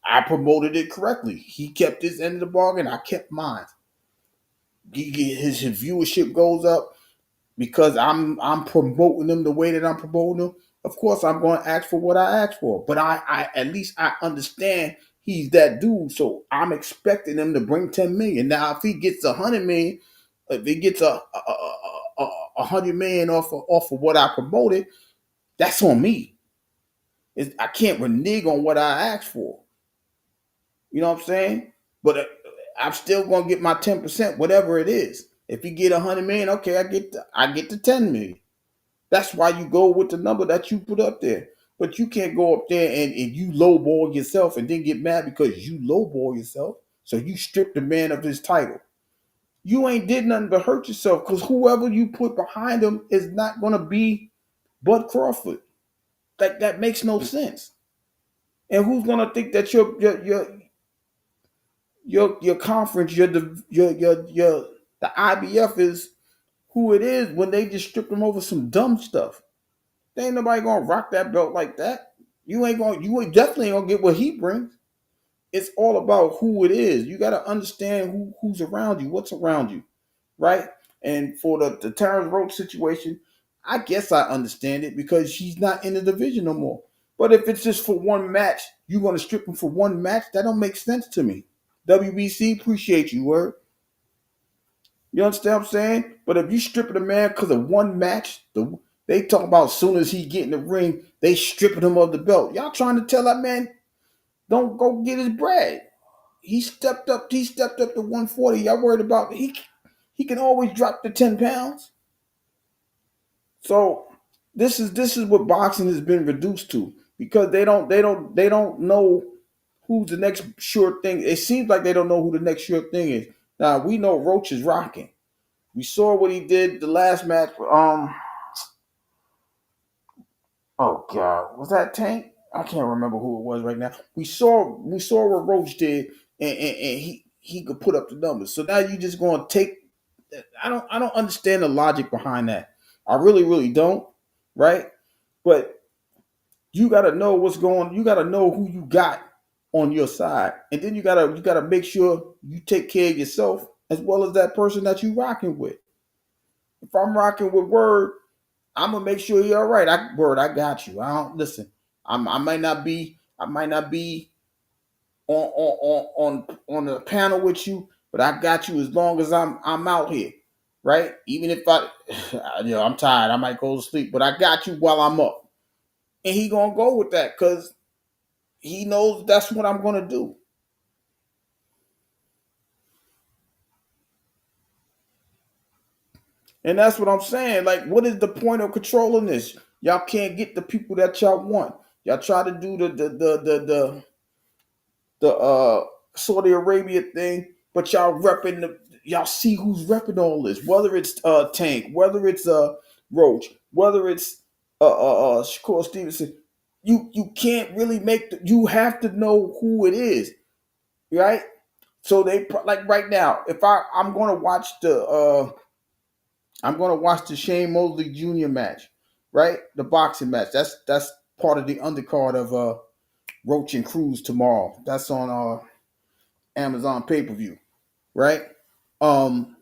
Speaker 2: I promoted it correctly. He kept his end of the bargain. I kept mine. His viewership goes up because I'm promoting them the way that I'm promoting them. Of course, I'm going to ask for what I ask for, but I at least I understand he's that dude. So I'm expecting him to bring 10 million. Now, if he gets 100 million, if he gets a 100 million off of what I promoted, that's on me. I can't renege on what I asked for. You know what I'm saying? But I'm still gonna get my 10%, whatever it is. If you get 100 million, okay, I get the 10 million. That's why you go with the number that you put up there. But you can't go up there and you lowball yourself and then get mad because you lowball yourself. So you strip the man of his title. You ain't did nothing but hurt yourself because whoever you put behind him is not gonna be Bud Crawford. That makes no sense. And who's gonna think that your conference, your the IBF is who it is when they just strip them over some dumb stuff? There ain't nobody gonna rock that belt like that. You ain't definitely gonna get what he brings. It's all about who it is. You gotta understand who's around you, what's around you, right? And for the Terrence Roach situation, I guess I understand it because he's not in the division no more. But if it's just for one match, you're gonna strip him for one match. That don't make sense to me. WBC appreciate you, word. You understand what I'm saying? But if you stripping a man because of one match, they talk about as soon as he get in the ring, they stripping him of the belt. Y'all trying to tell that man don't go get his bread. He stepped up. He stepped up to 140. Y'all worried about he can always drop the 10 pounds. So this is what boxing has been reduced to because they don't know who's the next sure thing. It seems like they don't know who the next sure thing is. Now we know Roach is rocking. We saw what he did the last match. Oh God, was that Tank? I can't remember who it was right now. We saw what Roach did, and he could put up the numbers. So now you just going to take. I don't understand the logic behind that. I really don't. Right, but you got to know what's going. You got to know who you got on your side, and then you gotta make sure you take care of yourself as well as that person that you rocking with. If I'm rocking with Word, I'm gonna make sure you're all right. I got you. I don't listen. I might not be on the panel with you, but I got you as long as I'm out here, right? Even if I'm tired, I might go to sleep, but I got you while I'm up. And he gonna go with that because he knows that's what I'm gonna do. And that's what I'm saying. Like, what is the point of controlling this? Y'all can't get the people that y'all want. Y'all try to do the Saudi Arabia thing, but y'all see who's repping all this. Whether it's Tank, whether it's Roach, whether it's Shakur Stevenson, you can't really you have to know who it is, right? So like right now, if I'm gonna watch the Shane Mosley Jr. match, right? The boxing match. That's part of the undercard of Roach and Cruz tomorrow. That's on Amazon pay per view, right? Um,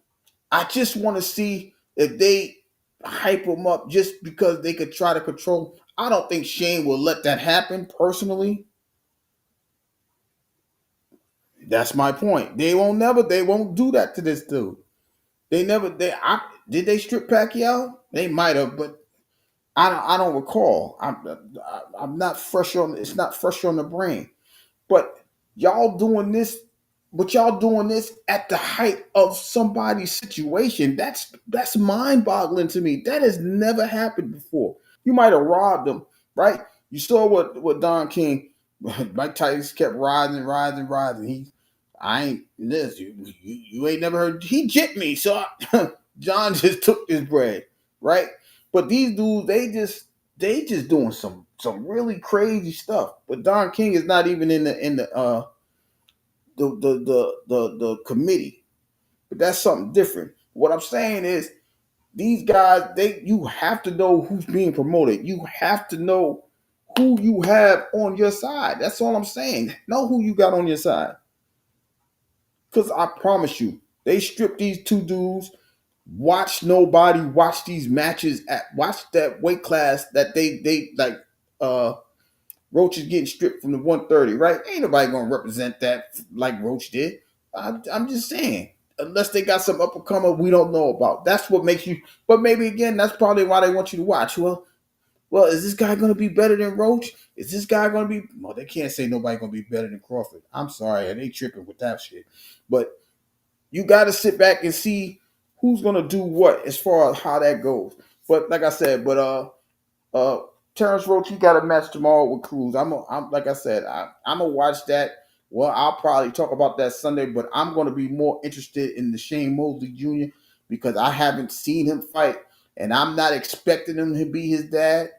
Speaker 2: I just want to see if they hype him up just because they could try to control. I don't think Shane will let that happen personally. That's my point. They won't do that to this dude. Did they strip Pacquiao? They might have, but I don't recall. I'm not fresh on. It's not fresh on the brain. But y'all doing this, y'all doing this at the height of somebody's situation. That's mind boggling to me. That has never happened before. You might have robbed them, right? You saw what Don King, Mike Tyson kept rising. I ain't this. You ain't never heard. He jipped me, so John just took his bread, right? But these dudes, they just doing some really crazy stuff. But Don King is not even in the committee. But that's something different. What I'm saying is these guys, you have to know who's being promoted. You have to know who you have on your side. That's all I'm saying. Know who you got on your side. Because I promise you, they stripped these two dudes. Watch nobody watch these matches watch that weight class that they like Roach is getting stripped from the 130, right? Ain't nobody gonna represent that like Roach did. I'm just saying. Unless they got some up and comer we don't know about. That's what makes you. But maybe again, that's probably why they want you to watch. Well, is this guy gonna be better than Roach? Is this guy gonna be? Well, they can't say nobody gonna be better than Crawford. I'm sorry, they tripping with that shit. But you got to sit back and see who's gonna do what as far as how that goes. But like I said, uh, Terrence Roach, he got a match tomorrow with Cruz. I'm like I said, I'm gonna watch that. Well, I'll probably talk about that Sunday, but I'm gonna be more interested in the Shane Mosley Jr. because I haven't seen him fight, and I'm not expecting him to be his dad.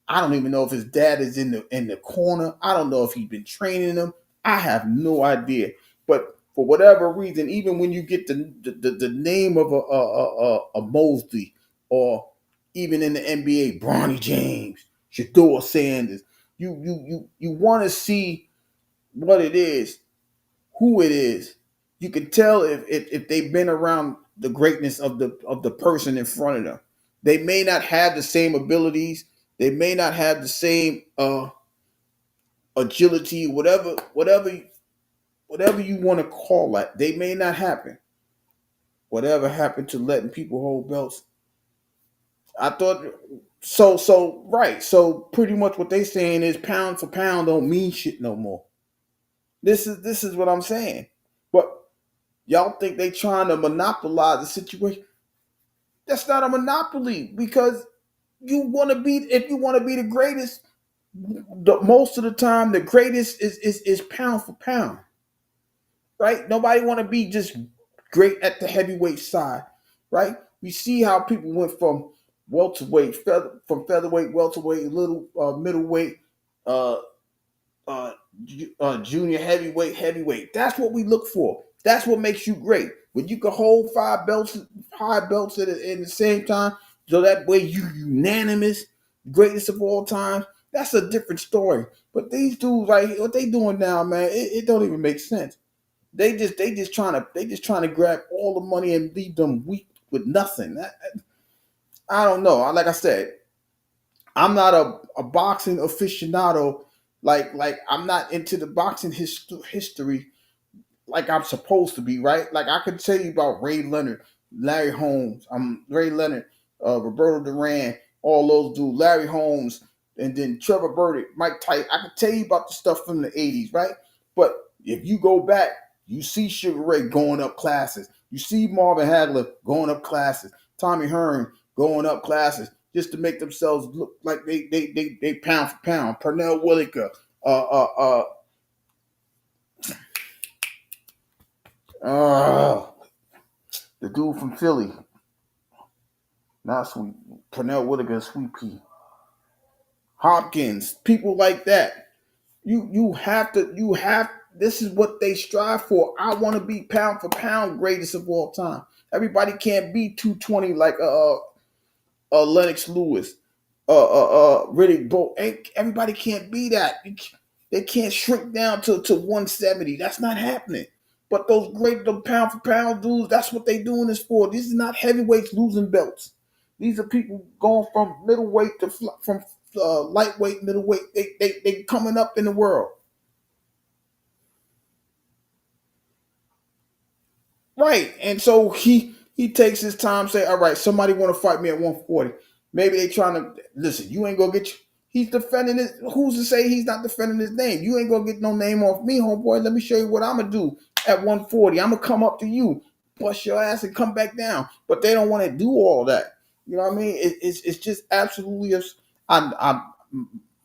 Speaker 2: I don't even know if his dad is in the corner. I don't know if he's been training him. I have no idea. But for whatever reason, even when you get the name of a Mosley or even in the NBA, Bronny James, Shador Sanders. You want to see what it is, who it is. You can tell if they've been around the greatness of the person in front of them. They may not have the same abilities. They may not have the same agility, whatever you want to call it. They may not happen. Whatever happened to letting people hold belts? I thought so right. So pretty much what they saying is pound for pound don't mean shit no more. This is what I'm saying. But y'all think they trying to monopolize the situation. That's not a monopoly because if you want to be the greatest, most of the time the greatest is pound for pound. Right? Nobody want to be just great at the heavyweight side, right? We see how people went from from featherweight, welterweight, little middleweight, uh, junior heavyweight. That's what we look for. That's what makes you great. When you can hold five belts at the same time, so that way you unanimous, greatest of all time. That's a different story. But these dudes right here, what they doing now, man, it don't even make sense. They just trying to grab all the money and leave them weak with nothing. I don't know. Like I said, I'm not a boxing aficionado. Like I'm not into the boxing history like I'm supposed to be. Right? Like I could tell you about Ray Leonard, Larry Holmes, Ray Leonard, Roberto Duran, all those dudes, Larry Holmes, and then Trevor Burdick, Mike Tyson. I could tell you about the stuff from the '80s, right? But if you go back, you see Sugar Ray going up classes. You see Marvin Hagler going up classes. Tommy Hearn going up classes just to make themselves look like they pound for pound. Pernell Whitaker, uh, uh, uh, the dude from Philly, not Sweet Pernell Whitaker, Sweet Pea, Hopkins, people like that. You have this is what they strive for. I want to be pound for pound greatest of all time. Everybody can't be 220 like Lennox Lewis, Riddick Bowe. Everybody can't be that. They can't shrink down to 170. That's not happening. But those great the pound for pound dudes, that's what they doing this for. These are not heavyweights losing belts. These are people going from middleweight to from lightweight, middleweight. They coming up in the world. Right. And so he takes his time, say, all right, somebody want to fight me at 140. Maybe they trying to listen, you ain't gonna get you. He's defending his who's to say he's not defending his name? You ain't gonna get no name off me, homeboy. Let me show you what I'm gonna do at 140. I'm gonna come up to you, bust your ass and come back down. But they don't want to do all that. You know what I mean? It's just absolutely I'm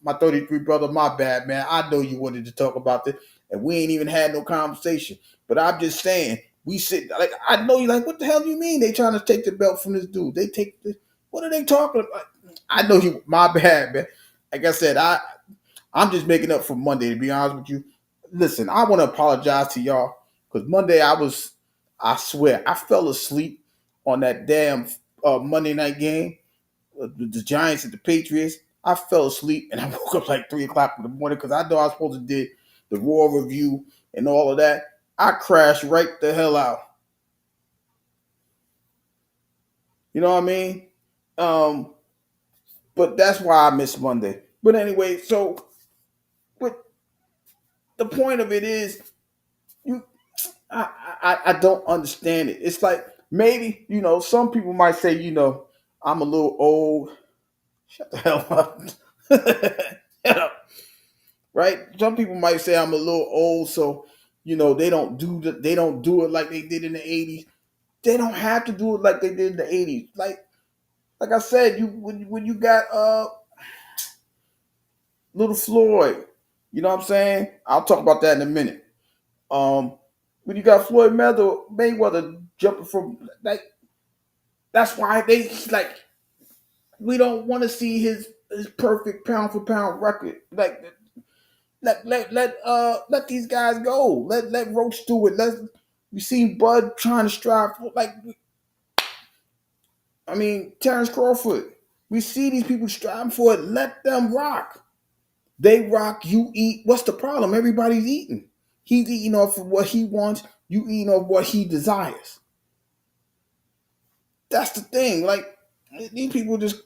Speaker 2: my 33 brother, my bad, man. I know you wanted to talk about this, and we ain't even had no conversation. But I'm just saying, we sit like I know you like, what the hell do you mean they trying to take the belt from this dude? They take this, what are they talking about? I know you, my bad, man. Like I said, I'm just making up for Monday, to be honest with you. Listen, I want to apologize to y'all because Monday I swear, I fell asleep on that damn Monday night game, the Giants and the Patriots. I fell asleep and I woke up like 3 o'clock in the morning because I know I was supposed to do the Raw review and all of that. I crashed right the hell out. You know what I mean? Um, but that's why I missed Monday. But anyway, so but the point of it is, you, I don't understand it. It's like maybe some people might say I'm a little old. Shut the hell up. Shut up. Right? Some people might say I'm a little old, so they don't do it like they did in the '80s. They don't have to do it like they did in the '80s. Like I said, you when you got Little Floyd, you know what I'm saying? I'll talk about that in a minute. Um, when you got Floyd Mayweather jumping from like, that's why they like we don't want to see his perfect pound for pound record. Like let these guys go. Let Roach do it. We see Bud trying to strive for Terrence Crawford. We see these people striving for it. Let them rock. They rock, you eat. What's the problem? Everybody's eating. He's eating off of what he wants. You eating off what he desires. That's the thing. Like, these people just.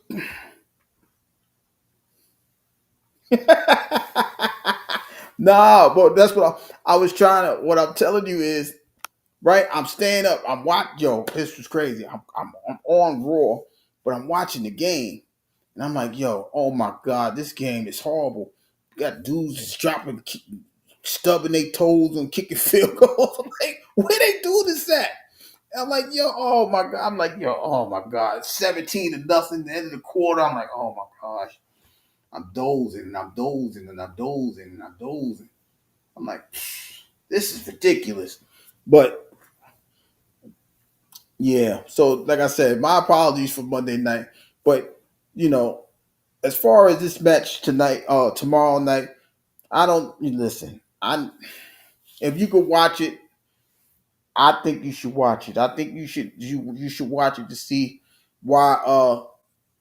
Speaker 2: Nah, but that's I was trying to. What I'm telling you is, right? I'm staying up. I'm watching. Yo, this was crazy. I'm on Raw, but I'm watching the game. And I'm like, yo, oh my God, this game is horrible. You got dudes just dropping, stubbing their toes and kicking field goals. I'm like, where they do this at? I'm like, yo, oh my God. I'm like, yo, oh my God. 17-0, the end of the quarter. I'm like, oh my gosh. I'm dozing and I'm dozing and I'm dozing and I'm dozing. I'm like, this is ridiculous. But yeah, so like I said, my apologies for Monday night. But, you know, as far as this match tonight, tomorrow night, I don't listen. If you could watch it, I think you should watch it. I think you should watch it to see why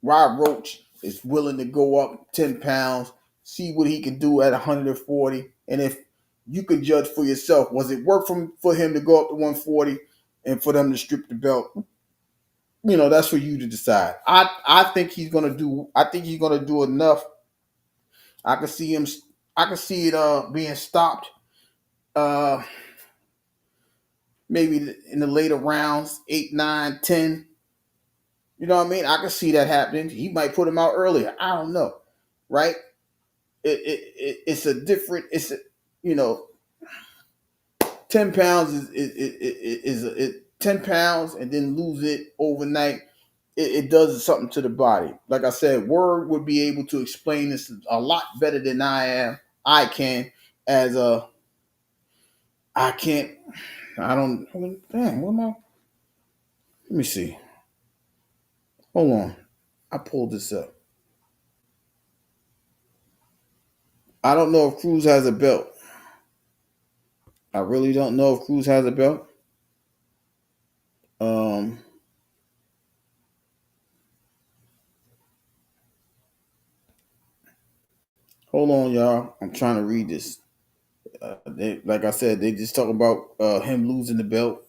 Speaker 2: Roach is willing to go up 10 pounds, see what he can do at 140, and if you can judge for yourself, was it work for him to go up to 140 and for them to strip the belt? That's for you to decide. I think he's gonna do. I think he's gonna do enough. I can see him. I can see it being stopped. Uh, maybe in the later rounds, 8, 9, 10. You know what I mean? I can see that happening. He might put him out earlier. I don't know. Right? It's a different. It's a, you know, 10 pounds is 10 pounds and then lose it overnight. it does something to the body. Like I said, Word would be able to explain this a lot better than I can. As a, I can't. I don't. Damn. What am I? Let me see. Hold on. I pulled this up. I don't know if Cruz has a belt. I really don't know if Cruz has a belt. Um, Hold on, y'all. I'm trying to read this. Like I said, they just talk about him losing the belt.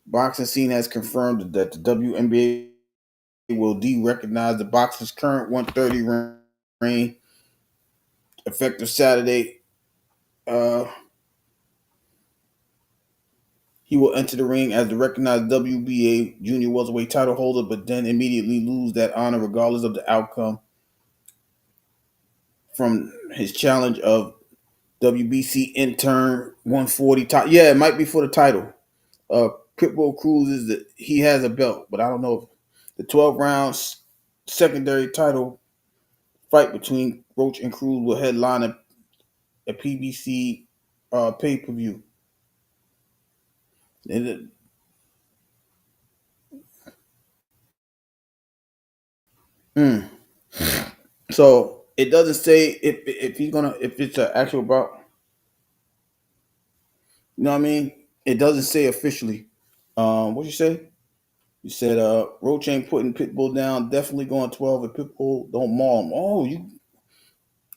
Speaker 2: Boxing scene has confirmed that the WNBA will de-recognize the boxer's current 130 reign effective Saturday. Uh, he will enter the ring as the recognized WBA junior welterweight title holder, but then immediately lose that honor regardless of the outcome from his challenge of WBC intern 140 title. Yeah, it might be for the title. Uh, Pitbull Cruz he has a belt, but I don't know if the 12 rounds secondary title fight between Roach and Cruz will headline a PBC pay per view. So it doesn't say if he's gonna if it's an actual bout. You know what I mean? It doesn't say officially. What you say? You said Roach ain't putting Pitbull down. Definitely going 12 if Pitbull don't maul him. Oh,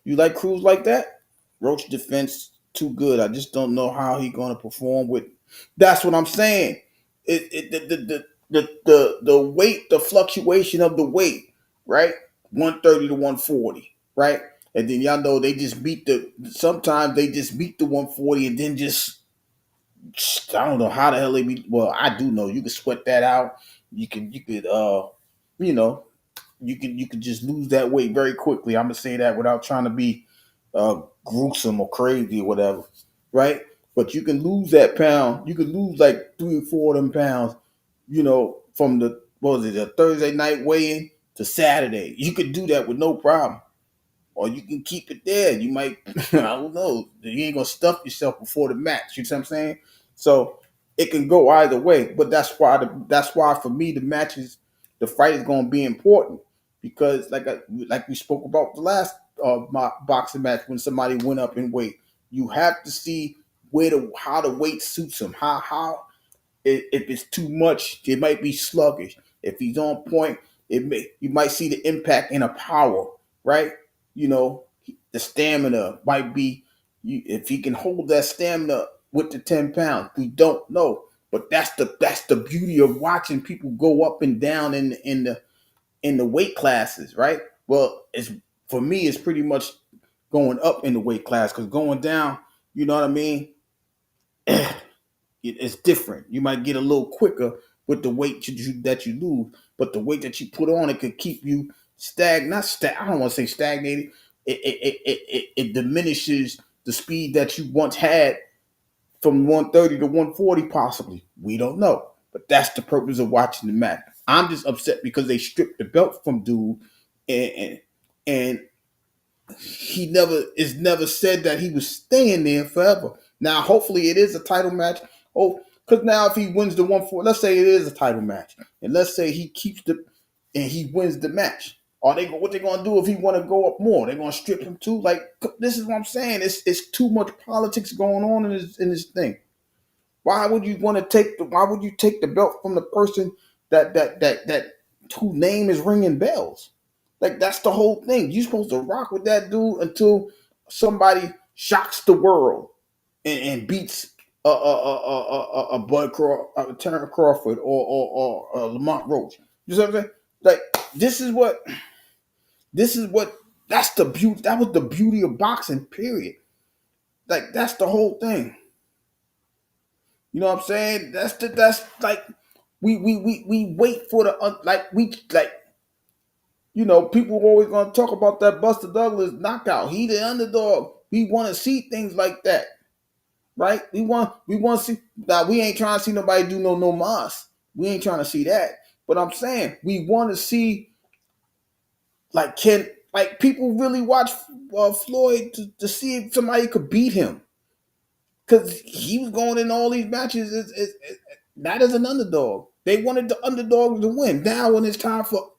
Speaker 2: you like Cruz like that? Roach defense too good. I just don't know how he gonna perform with. That's what I'm saying. The weight, the fluctuation of the weight, right? 130 to 140, right? And then y'all know they just beat the. Sometimes they just beat the 140 and then just. I don't know how the hell they beat. Well, I do know you can sweat that out. You could you know you could just lose that weight very quickly. I'm gonna say that without trying to be gruesome or crazy or whatever, right? But you can lose that pound. You can lose like 3 or 4 of them pounds, from the what was it, a Thursday night weigh-in to Saturday. You could do that with no problem, or you can keep it there. You might, I don't know, you ain't gonna stuff yourself before the match. You know what I'm saying? So it can go either way. But that's why for me the fight is gonna be important because like we spoke about the last boxing match when somebody went up in weight, you have to see how the weight suits him. How if it's too much, it might be sluggish. If he's on point, you might see the impact in a power, right? The stamina might be if he can hold that stamina with the 10 pounds. We don't know, but that's the beauty of watching people go up and down in the weight classes, right? Well, it's for me, it's pretty much going up in the weight class because going down, you know what I mean? It's different. You might get a little quicker with the weight that you lose, but the weight that you put on it could keep you I don't want to say stagnated. It diminishes the speed that you once had from 130 to 140, possibly. We don't know, but that's the purpose of watching the match. I'm just upset because they stripped the belt from dude, and it's never said that he was staying there forever. Now, hopefully, it is a title match. Oh, because now if he wins the 140, let's say it is a title match, and let's say he keeps and he wins the match. What they gonna do if he want to go up more? They're gonna strip him too. Like this is what I'm saying. It's too much politics going on in this thing. Why would you want to Why would you take the belt from the person that whose name is ringing bells? Like that's the whole thing. You're supposed to rock with that dude until somebody shocks the world and beats a Terrence Crawford or Lamont Roach. You know what I'm saying? Like this is what that's the beauty. That was the beauty of boxing. Period. Like that's the whole thing. You know what I'm saying? That's like we wait for the people are always gonna talk about that Buster Douglas knockout. He the underdog. We want to see things like that, right? We want to see. Now we ain't trying to see nobody do no mas, We ain't trying to see that. But I'm saying we want to see, like, can, like, people really watch Floyd to see if somebody could beat him, because he was going in all these matches not as an underdog. They wanted the underdog to win. Now, when it's time for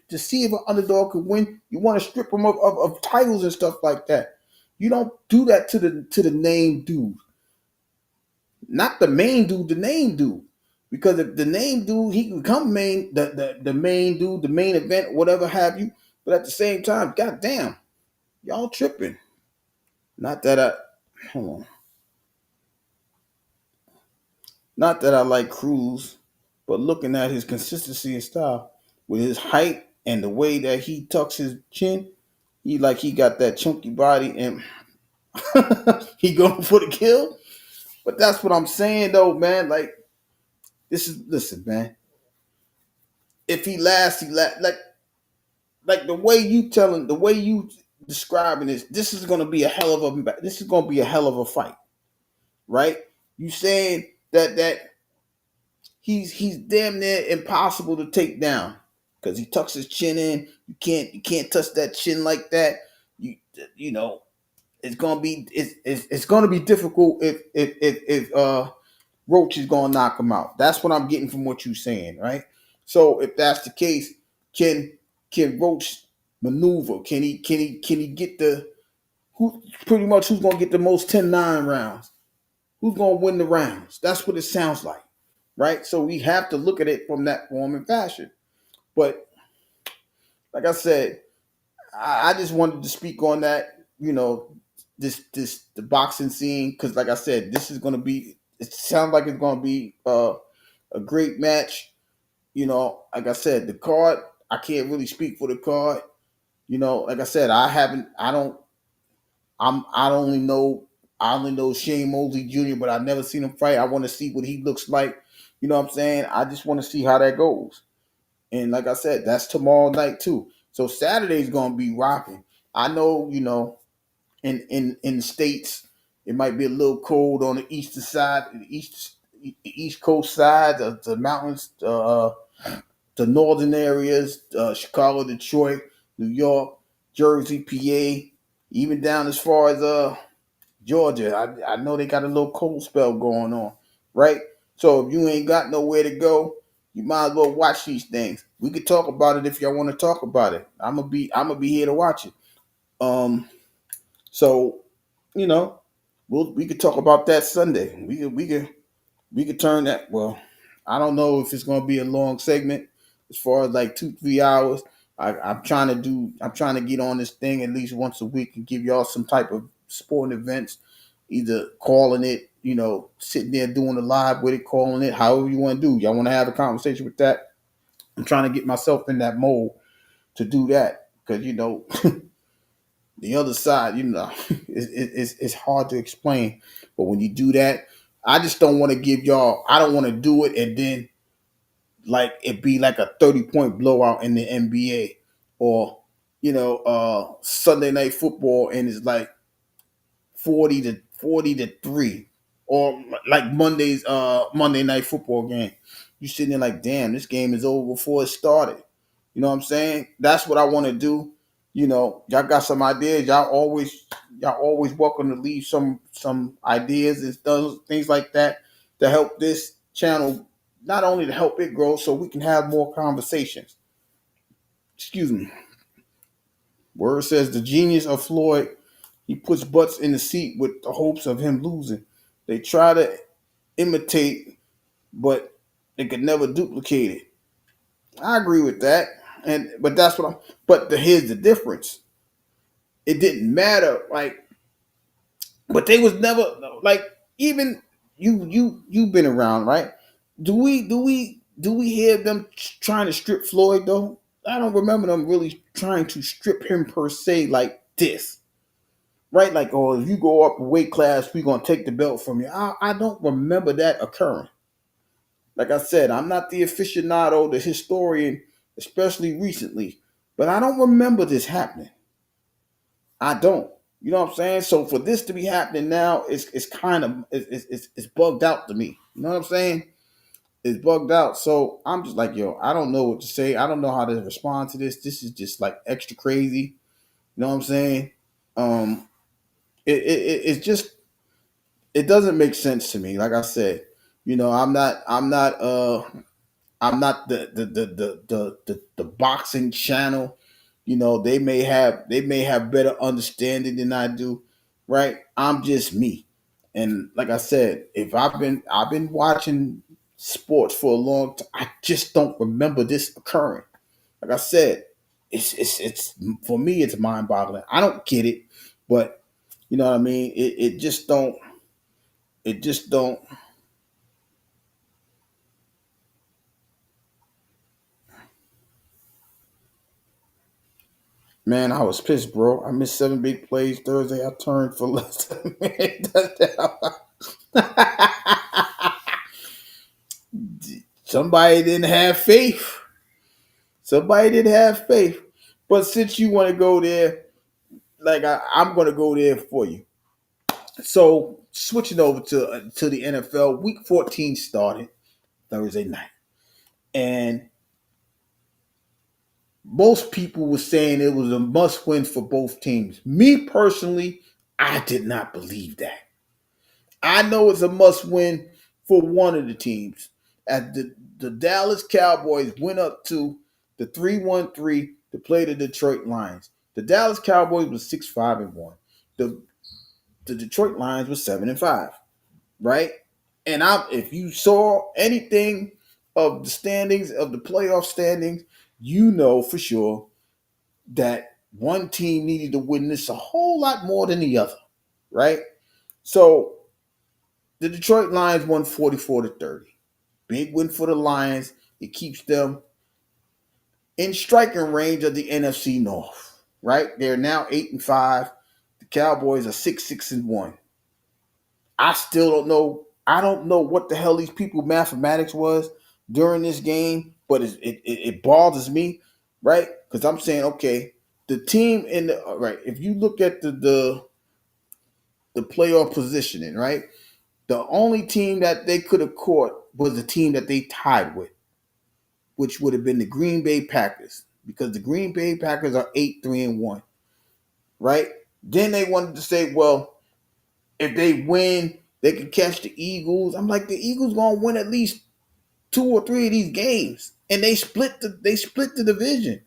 Speaker 2: to see if an underdog could win, you want to strip them of titles and stuff like that. You don't do that to the name dude, not the main dude, the name dude. Because if the name dude, he can become main, the main dude, the main event, whatever have you. But at the same time, goddamn, y'all tripping. Not that I hold on. Not that I like Cruz, but looking at his consistency and style, with his height and the way that he tucks his chin, he got that chunky body and he going for the kill. But that's what I'm saying though, man. Like, listen, man. If he lasts, like the way you telling, the way you describing this is gonna be a hell of a fight, right? You saying that he's damn near impossible to take down because he tucks his chin in. You can't touch that chin like that. You know it's gonna be difficult if Roach is gonna knock him out. That's what I'm getting from what you're saying, right? So if that's the case, can can Roach maneuver? Can he get the who pretty much who's gonna get the most 10-9 rounds? Who's gonna win the rounds? That's what it sounds like, right? So we have to look at it from that form and fashion. But like I said, I just wanted to speak on that. The boxing scene, because like I said, this is gonna be. It sounds like it's gonna be a great match. Like I said, the card. I can't really speak for the card. Like I said, I haven't. I don't. I only know Shane Mosley Jr., but I've never seen him fight. I want to see what he looks like. You know what I'm saying? I just want to see how that goes. And like I said, that's tomorrow night too. So Saturday's gonna be rocking. I know, in the states, it might be a little cold on the eastern side, the east coast side, the mountains, the northern areas, Chicago, Detroit, New York, Jersey, PA, even down as far as Georgia. I know they got a little cold spell going on, right? So if you ain't got nowhere to go, you might as well watch these things. We could talk about it if y'all want to talk about it. I'm gonna be here to watch it. So you know, we could talk about that Sunday. We could turn that. Well, I don't know if it's gonna be a long segment, as far as like 2-3 hours. I'm trying to get on this thing at least once a week and give y'all some type of sporting events, either calling it, sitting there doing a live with it, calling it, however you want to do. Y'all want to have a conversation with that? I'm trying to get myself in that mold to do that, because the other side, it's hard to explain. But when you do that, I just don't want to give y'all. I don't want to do it and then like it be like a 30-point blowout in the NBA, or Sunday night football and it's like 40-3, or like Monday night football game. You sitting there like, damn, this game is over before it started. You know what I'm saying? That's what I want to do. Y'all got some ideas. Y'all always welcome to leave some ideas and things like that to help this channel, not only to help it grow, so we can have more conversations. Excuse me. Word says the genius of Floyd, he puts butts in the seat with the hopes of him losing. They try to imitate, but they could never duplicate it. I agree with that. But that's what I'm but here's the difference. It didn't matter, like, but they was never like, even you've been around, right? Do we hear them trying to strip Floyd though? I don't remember them really trying to strip him per se like this. Right? Like, oh, if you go up a weight class, we're gonna take the belt from you. I don't remember that occurring. Like I said, I'm not the aficionado, the historian, especially recently, but I don't remember this happening. I don't. You know what I'm saying? So for this to be happening now, it's kind of it's bugged out to me. You know what I'm saying? It's bugged out. So I'm just like, yo, I don't know what to say. I don't know how to respond to this. This is just like extra crazy. You know what I'm saying? Um, it's just it doesn't make sense to me. Like I said, I'm not the boxing channel. They may have better understanding than I do, right? I'm just me. And like I said, if I've been watching sports for a long time, I just don't remember this occurring. Like I said, it's for me it's mind boggling. I don't get it, but you know what I mean? It just don't. Man, I was pissed, bro. I missed 7 big plays Thursday. I turned for less than a minute. Somebody didn't have faith. Somebody didn't have faith. But since you want to go there, like I'm going to go there for you. So switching over to the NFL, Week 14 started Thursday night, and most people were saying it was a must win for both teams. Me personally, I did not believe that. I know it's a must win for one of the teams. As the Dallas Cowboys went up to the 3-1-3 to play the Detroit Lions. The Dallas Cowboys was 6-5-1. The the Detroit Lions was 7-5, right? And if you saw anything of the standings of the playoff standings, you know for sure that one team needed to win this a whole lot more than the other, right? So the Detroit Lions won 44-30. Big win for the Lions. It keeps them in striking range of the NFC North, right? They're now 8-5. The Cowboys are 6-1. I still don't know. I don't know what the hell these people mathematics was during this game, but it bothers me, right? Because I'm saying, okay, the team in the right. If you look at the playoff positioning, right, the only team that they could have caught was the team that they tied with, which would have been the Green Bay Packers, because the Green Bay Packers are 8-3-1, right? Then they wanted to say, well, if they win, they can catch the Eagles. I'm like, the Eagles gonna win at least 2 or 3 of these games, and they split the division.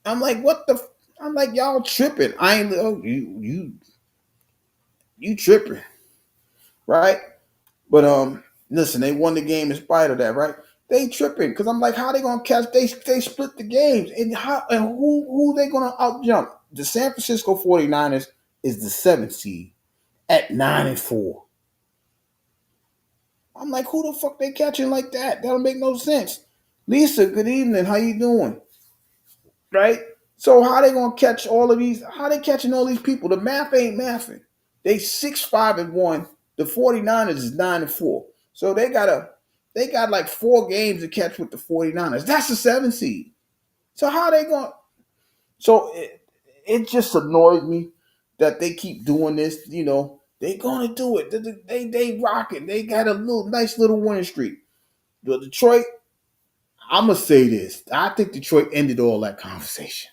Speaker 2: I'm like, what the? I'm like, y'all tripping. I ain't. Oh, you tripping, right? But listen, they won the game in spite of that, right? They tripping because I'm like, how they gonna catch? They split the games, and how and who they gonna out jump? The San Francisco 49ers is the 7th seed at 9-4. I'm like, who the fuck they catching like that? That don't make no sense. Lisa, good evening. How you doing? Right? So how they gonna catch all of these? How they catching all these people? The math ain't mathing. They 6-5-1. The 49ers is 9-4. So they got like 4 games to catch with the 49ers. That's the 7th seed. So how they going? So it just annoys me that they keep doing this. You know, they gonna do it. They rocking. They got a nice little winning streak. The Detroit, I'm gonna say this. I think Detroit ended all that conversation.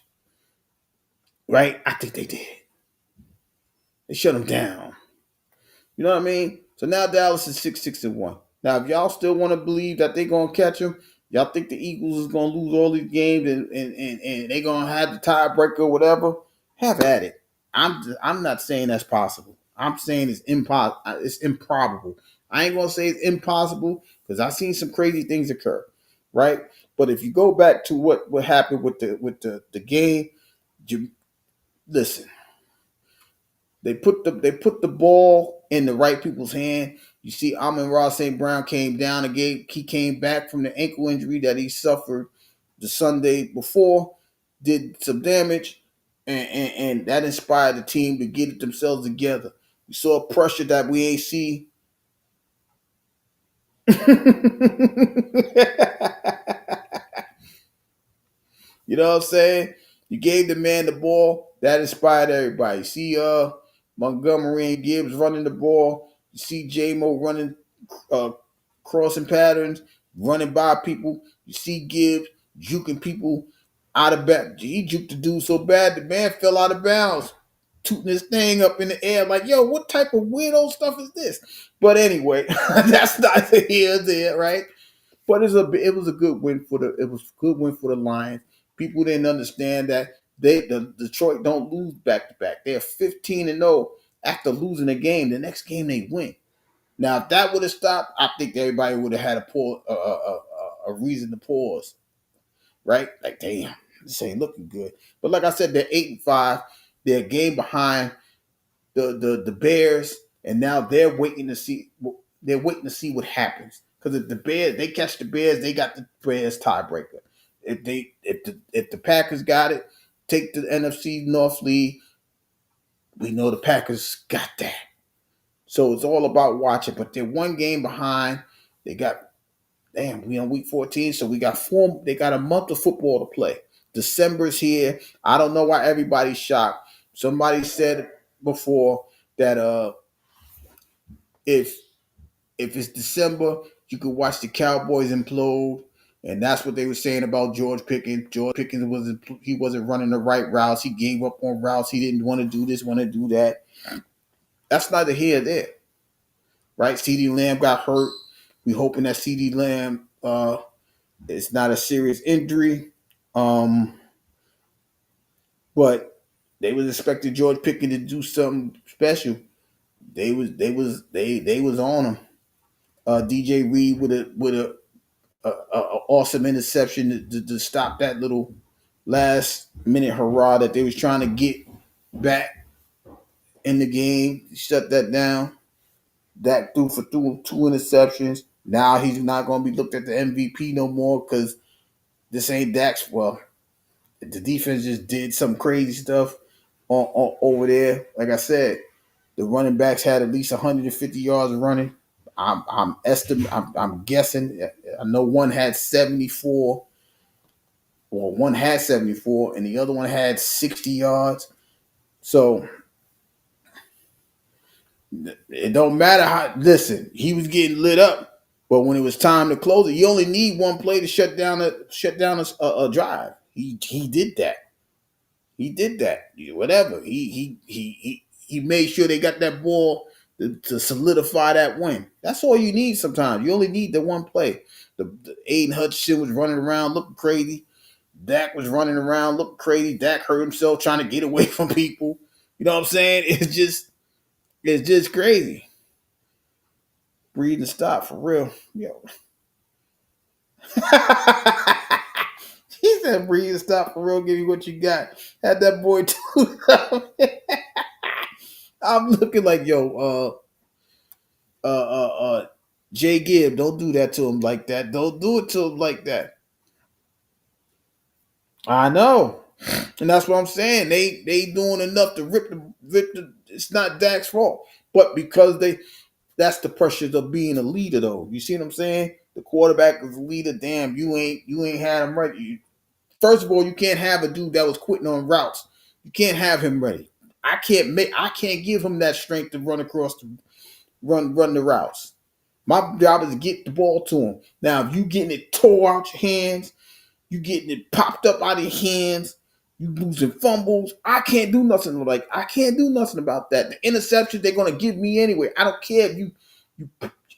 Speaker 2: Right? I think they did. They shut them down. You know what I mean? So now Dallas is 6-1. Now, if y'all still want to believe that they're gonna catch them, y'all think the Eagles is gonna lose all these games and they're gonna have the tiebreaker or whatever, have at it. I'm not saying that's possible. I'm saying it's impossible. It's improbable. I ain't gonna say it's impossible because I've seen some crazy things occur, right? But if you go back to what happened with the game, you listen. They put the ball in the right people's hand. You see, Amon-Ra St. Brown came down again. He came back from the ankle injury that he suffered the Sunday before, did some damage, and that inspired the team to get it themselves together. We saw pressure that we ain't see. You know what I'm saying? You gave the man the ball. That inspired everybody. See Montgomery and Gibbs running the ball. You see J-Mo running crossing patterns. running by people. You see Gibbs juking people out of bounds. He juked the dude so bad the man fell out of bounds, tooting his thing up in the air like, yo, what type of weirdo stuff is this? But anyway, that's not here or there, right? But it was a good win for the Lions. People didn't understand that the Detroit don't lose back to back. They're 15-0 after losing a game. The next game they win. Now, if that would have stopped, I think everybody would have had a reason to pause, right? Like, damn, this ain't looking good. But like I said, they're 8-5. They're a game behind the Bears, and now they're waiting to see. They're waiting to see what happens. Because if the Bears they catch the Bears, they got the Bears tiebreaker. If the Packers got it, take the NFC North lead. We know the Packers got that. So it's all about watching. But they're one game behind. They got we on week 14, so we got they got a month of football to play. December's here. I don't know why everybody's shocked. Somebody said before that if it's December, you could watch the Cowboys implode. And that's what they were saying about George Pickens. George Pickens wasn't running the right routes. He gave up on routes. He didn't want to do this, want to do that. That's neither here nor there, right? CeeDee Lamb got hurt. We're hoping that CeeDee Lamb it's not a serious injury. But they was expecting George Pickens to do something special. They was on him. DJ Reed with a awesome interception to stop that little last minute hurrah that they was trying to get back in the game. Shut that down. Dak threw for two interceptions. Now he's not going to be looked at the MVP no more because this ain't Dak's. Well, the defense just did some crazy stuff on over there. Like I said, the running backs had at least 150 yards running. I'm guessing. I know one had 74. Well, one had 74, and the other one had 60 yards. So it don't matter how. Listen, he was getting lit up, but when it was time to close it, you only need one play to shut down a drive. He did that. He did that. Whatever. He made sure they got that ball to solidify that win. That's all you need sometimes. You only need the one play. The Aiden Hutchinson was running around looking crazy. Dak was running around looking crazy. Dak hurt himself trying to get away from people. You know what I'm saying? It's just crazy. Breathe and stop for real. Yo. He said breathe and stop for real. Give you what you got. Had that boy too. I'm looking like, yo, Jay Gibb, don't do that to him like that. Don't do it to him like that. I know. And that's what I'm saying. They doing enough to rip the it's not Dak's fault. But because that's the pressures of being a leader though. You see what I'm saying? The quarterback is a leader. Damn, you ain't had him ready. First of all, you can't have a dude that was quitting on routes. You can't have him ready. I can't give him that strength to run across run the routes. My job is to get the ball to him. Now, if you getting it tore out your hands, you getting it popped up out of your hands, you losing fumbles, I can't do nothing about that. The interceptions they're gonna give me anyway. I don't care if you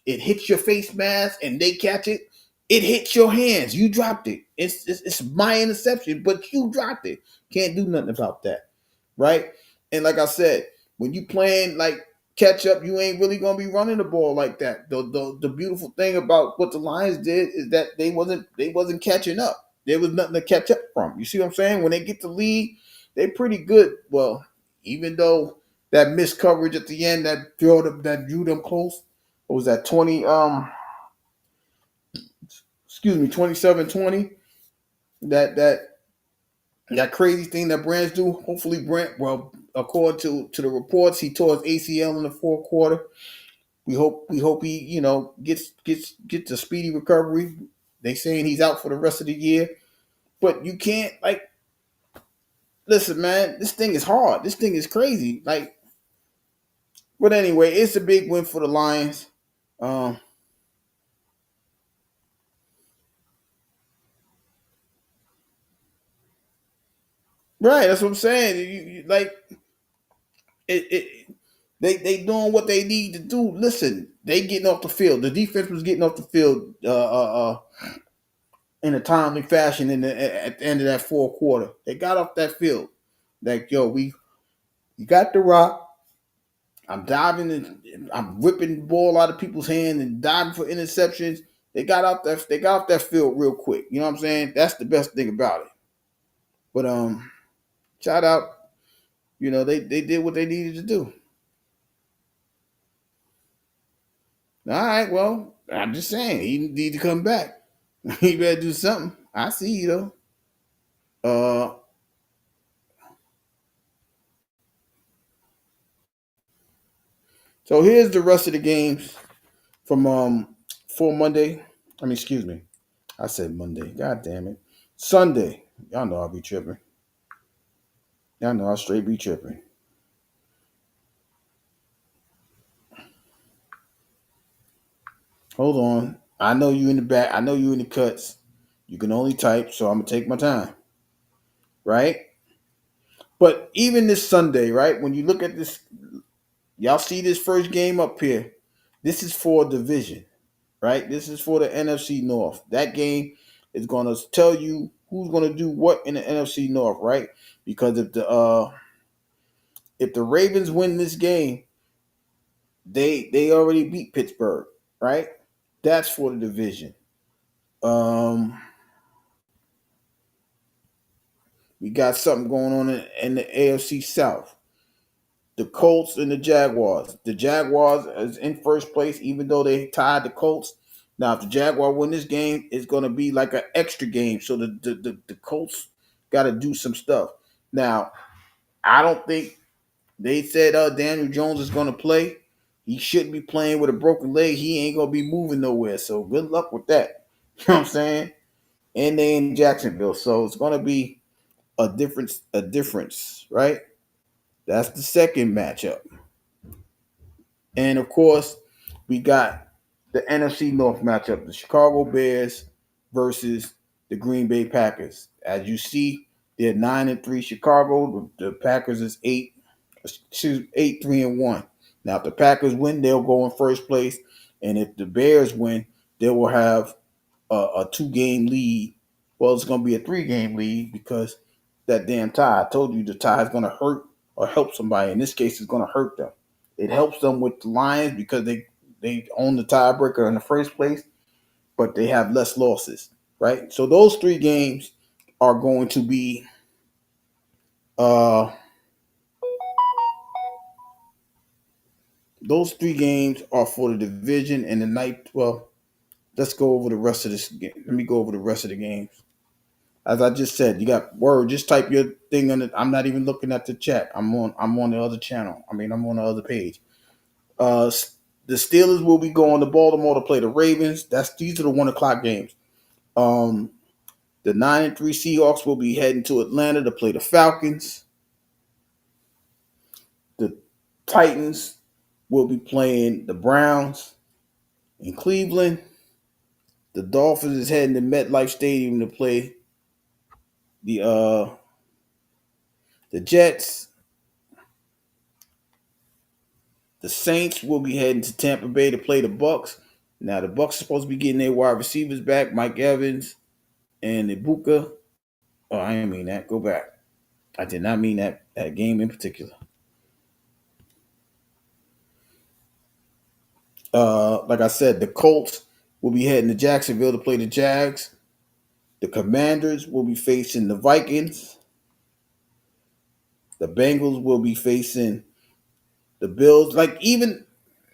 Speaker 2: it hits your face mask and they catch it. It hits your hands. You dropped it. It's my interception, but you dropped it. Can't do nothing about that, right? And like I said, when you playing like catch up, you ain't really gonna be running the ball like that. The beautiful thing about what the Lions did is that they wasn't catching up. There was nothing to catch up from. You see what I'm saying? When they get the lead, they pretty good. Well, even though that missed coverage at the end that drew them close. What was that 27-20? That crazy thing that Brands do. Hopefully Brent, well, according to the reports, he tore his ACL in the fourth quarter. We hope he, gets a speedy recovery. They saying he's out for the rest of the year. But you can't listen, man, this thing is hard. This thing is crazy. But anyway, it's a big win for the Lions. Right, that's what I'm saying. Like it they doing what they need to do. Listen, they getting off the field. The defense was getting off the field in a timely fashion at the end of that fourth quarter. They got off that field. Like, yo, we got the rock. I'm diving and I'm ripping the ball out of people's hands and diving for interceptions. They got off that field real quick. You know what I'm saying? That's the best thing about it. But shout out, they did what they needed to do. All right, well, I'm just saying he need to come back. He better do something. I see you though. Uh, so here's the rest of the games from for Monday. I mean, excuse me. I said Monday. God damn it. Sunday. Y'all know I'll be tripping. Y'all know I'll straight be tripping. Hold on. I know you in the back. I know you in the cuts. You can only type, so I'm gonna take my time. Right? But even this Sunday, right? When you look at this, y'all see this first game up here. This is for division, right? This is for the NFC North. That game is gonna tell you who's gonna do what in the NFC North, right? Because if the Ravens win this game, they already beat Pittsburgh, right? That's for the division. Um, we got something going on in the AFC South. The Colts and the Jaguars. The Jaguars is in first place, even though they tied the Colts. Now, if the Jaguar win this game, it's going to be like an extra game. So the Colts got to do some stuff. Now, I don't think they said Daniel Jones is going to play. He shouldn't be playing with a broken leg. He ain't going to be moving nowhere. So good luck with that. You know what I'm saying? And they in Jacksonville. So it's going to be a difference, right? That's the second matchup. And of course, we got the NFC North matchup, the Chicago Bears versus the Green Bay Packers. As you see, they're 9-3 Chicago. The Packers is 8-3-1. Now, if the Packers win, they'll go in first place. And if the Bears win, they will have a 2-game lead. Well, it's going to be a 3-game lead because that damn tie. I told you the tie is going to hurt or help somebody. In this case, it's going to hurt them. It helps them with the Lions because they own the tiebreaker in the first place, but they have less losses, right? So those 3 games are going to be uh those 3 games are for the division and the night. Well, let's go over the rest of this game. Let me go over the rest of the games. As I just said, you got word. Just type your thing on it. I'm not even looking at the chat. I'm on the other channel. I mean, I'm on the other page. Uh, the Steelers will be going to Baltimore to play the Ravens. These are the 1 o'clock games. Um, the 9-3 Seahawks will be heading to Atlanta to play the Falcons. The Titans will be playing the Browns in Cleveland. The Dolphins is heading to MetLife Stadium to play the Jets. The Saints will be heading to Tampa Bay to play the Bucks. Now the Bucks are supposed to be getting their wide receivers back, Mike Evans and Ibuka. Oh, I didn't mean that. Go back. I did not mean that game in particular. Like I said, the Colts will be heading to Jacksonville to play the Jags. The Commanders will be facing the Vikings. The Bengals will be facing the Bills. Like even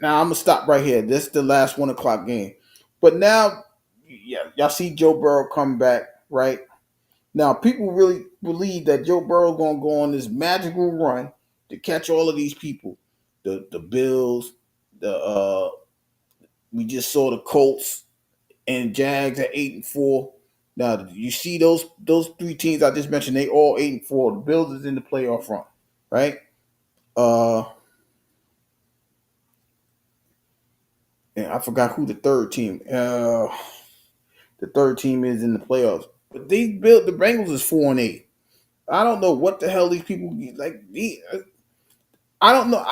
Speaker 2: now, I'm gonna stop right here. This is the last 1 o'clock game. But now, yeah, y'all see Joe Burrow come back, right? Now, people really believe that Joe Burrow gonna go on this magical run to catch all of these people. The Bills, the we just saw the Colts and Jags at 8-4. Now you see those 3 teams I just mentioned, they all 8-4. The Bills is in the playoff run, right? Uh and I forgot who the third team. The third team is in the playoffs. But the Bengals is 4-8. I don't know what the hell these people like. I don't know.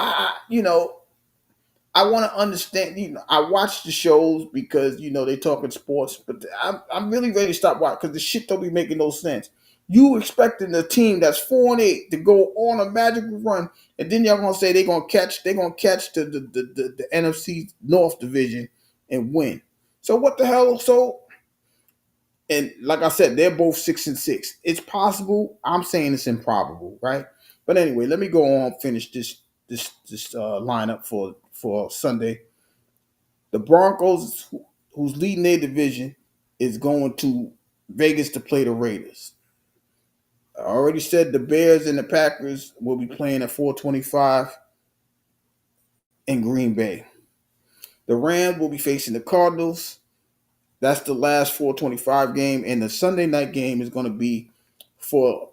Speaker 2: I want to understand. I watch the shows because they talking sports, but I'm really ready to stop watching because the shit don't be making no sense. You expecting a team that's 4-8 to go on a magical run, and then y'all gonna say they're gonna catch the NFC North division and win. So what the hell? So, and like I said, they're both 6-6. It's possible. I'm saying it's improbable, right? But anyway, let me go on finish this lineup for Sunday. The Broncos, who's leading their division, is going to Vegas to play the Raiders. I already said the Bears and the Packers will be playing at 425 in Green Bay. The Rams will be facing the Cardinals. That's the last 425 game, and the Sunday night game is going to be for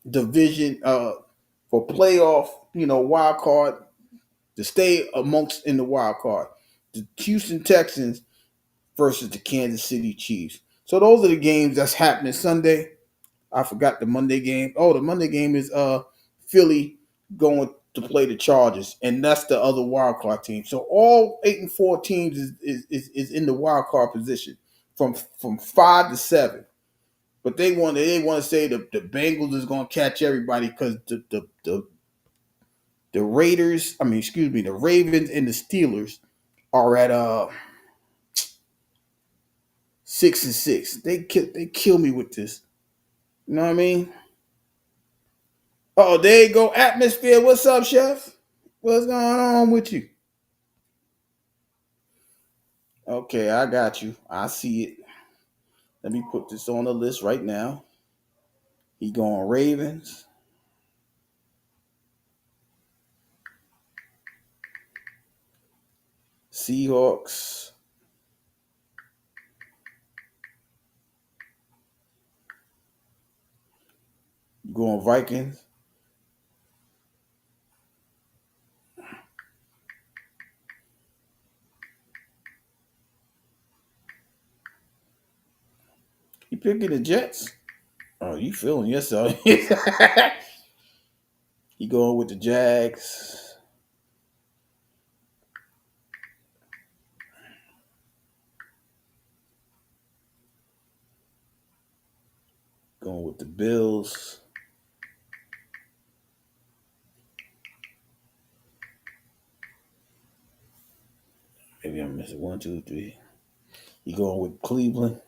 Speaker 2: division for playoff, wild card to stay amongst in the wild card. The Houston Texans versus the Kansas City Chiefs. So those are the games that's happening Sunday. I forgot the Monday game. Oh, the Monday game is Philly going to play the Chargers, and that's the other wild card team. So all 8-4 teams is in the wild card position from 5 to 7. But they want to say the Bengals is going to catch everybody because the Raiders, the Ravens and the Steelers are at 6-6. They kill me with this. You know what I mean? Oh, there you go. Atmosphere. What's up, Chef? What's going on with you? Okay, I got you. I see it. Let me put this on the list right now. He going Ravens. Seahawks. Going Vikings. You picking the Jets? Oh, you feeling yourself. He going with the Jags. Going with the Bills. Maybe I'm missing 1, 2, 3. You going with Cleveland?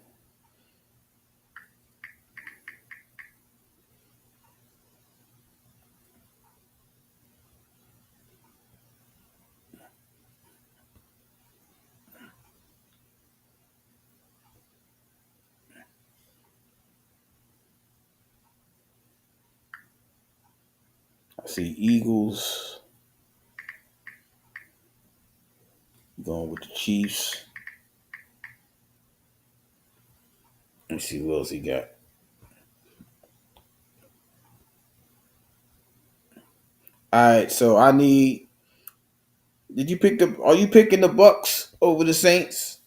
Speaker 2: I see Eagles. Going with the Chiefs. Let's see what else he got. All right, so I need. Did you pick the? Are you picking the Bucks over the Saints?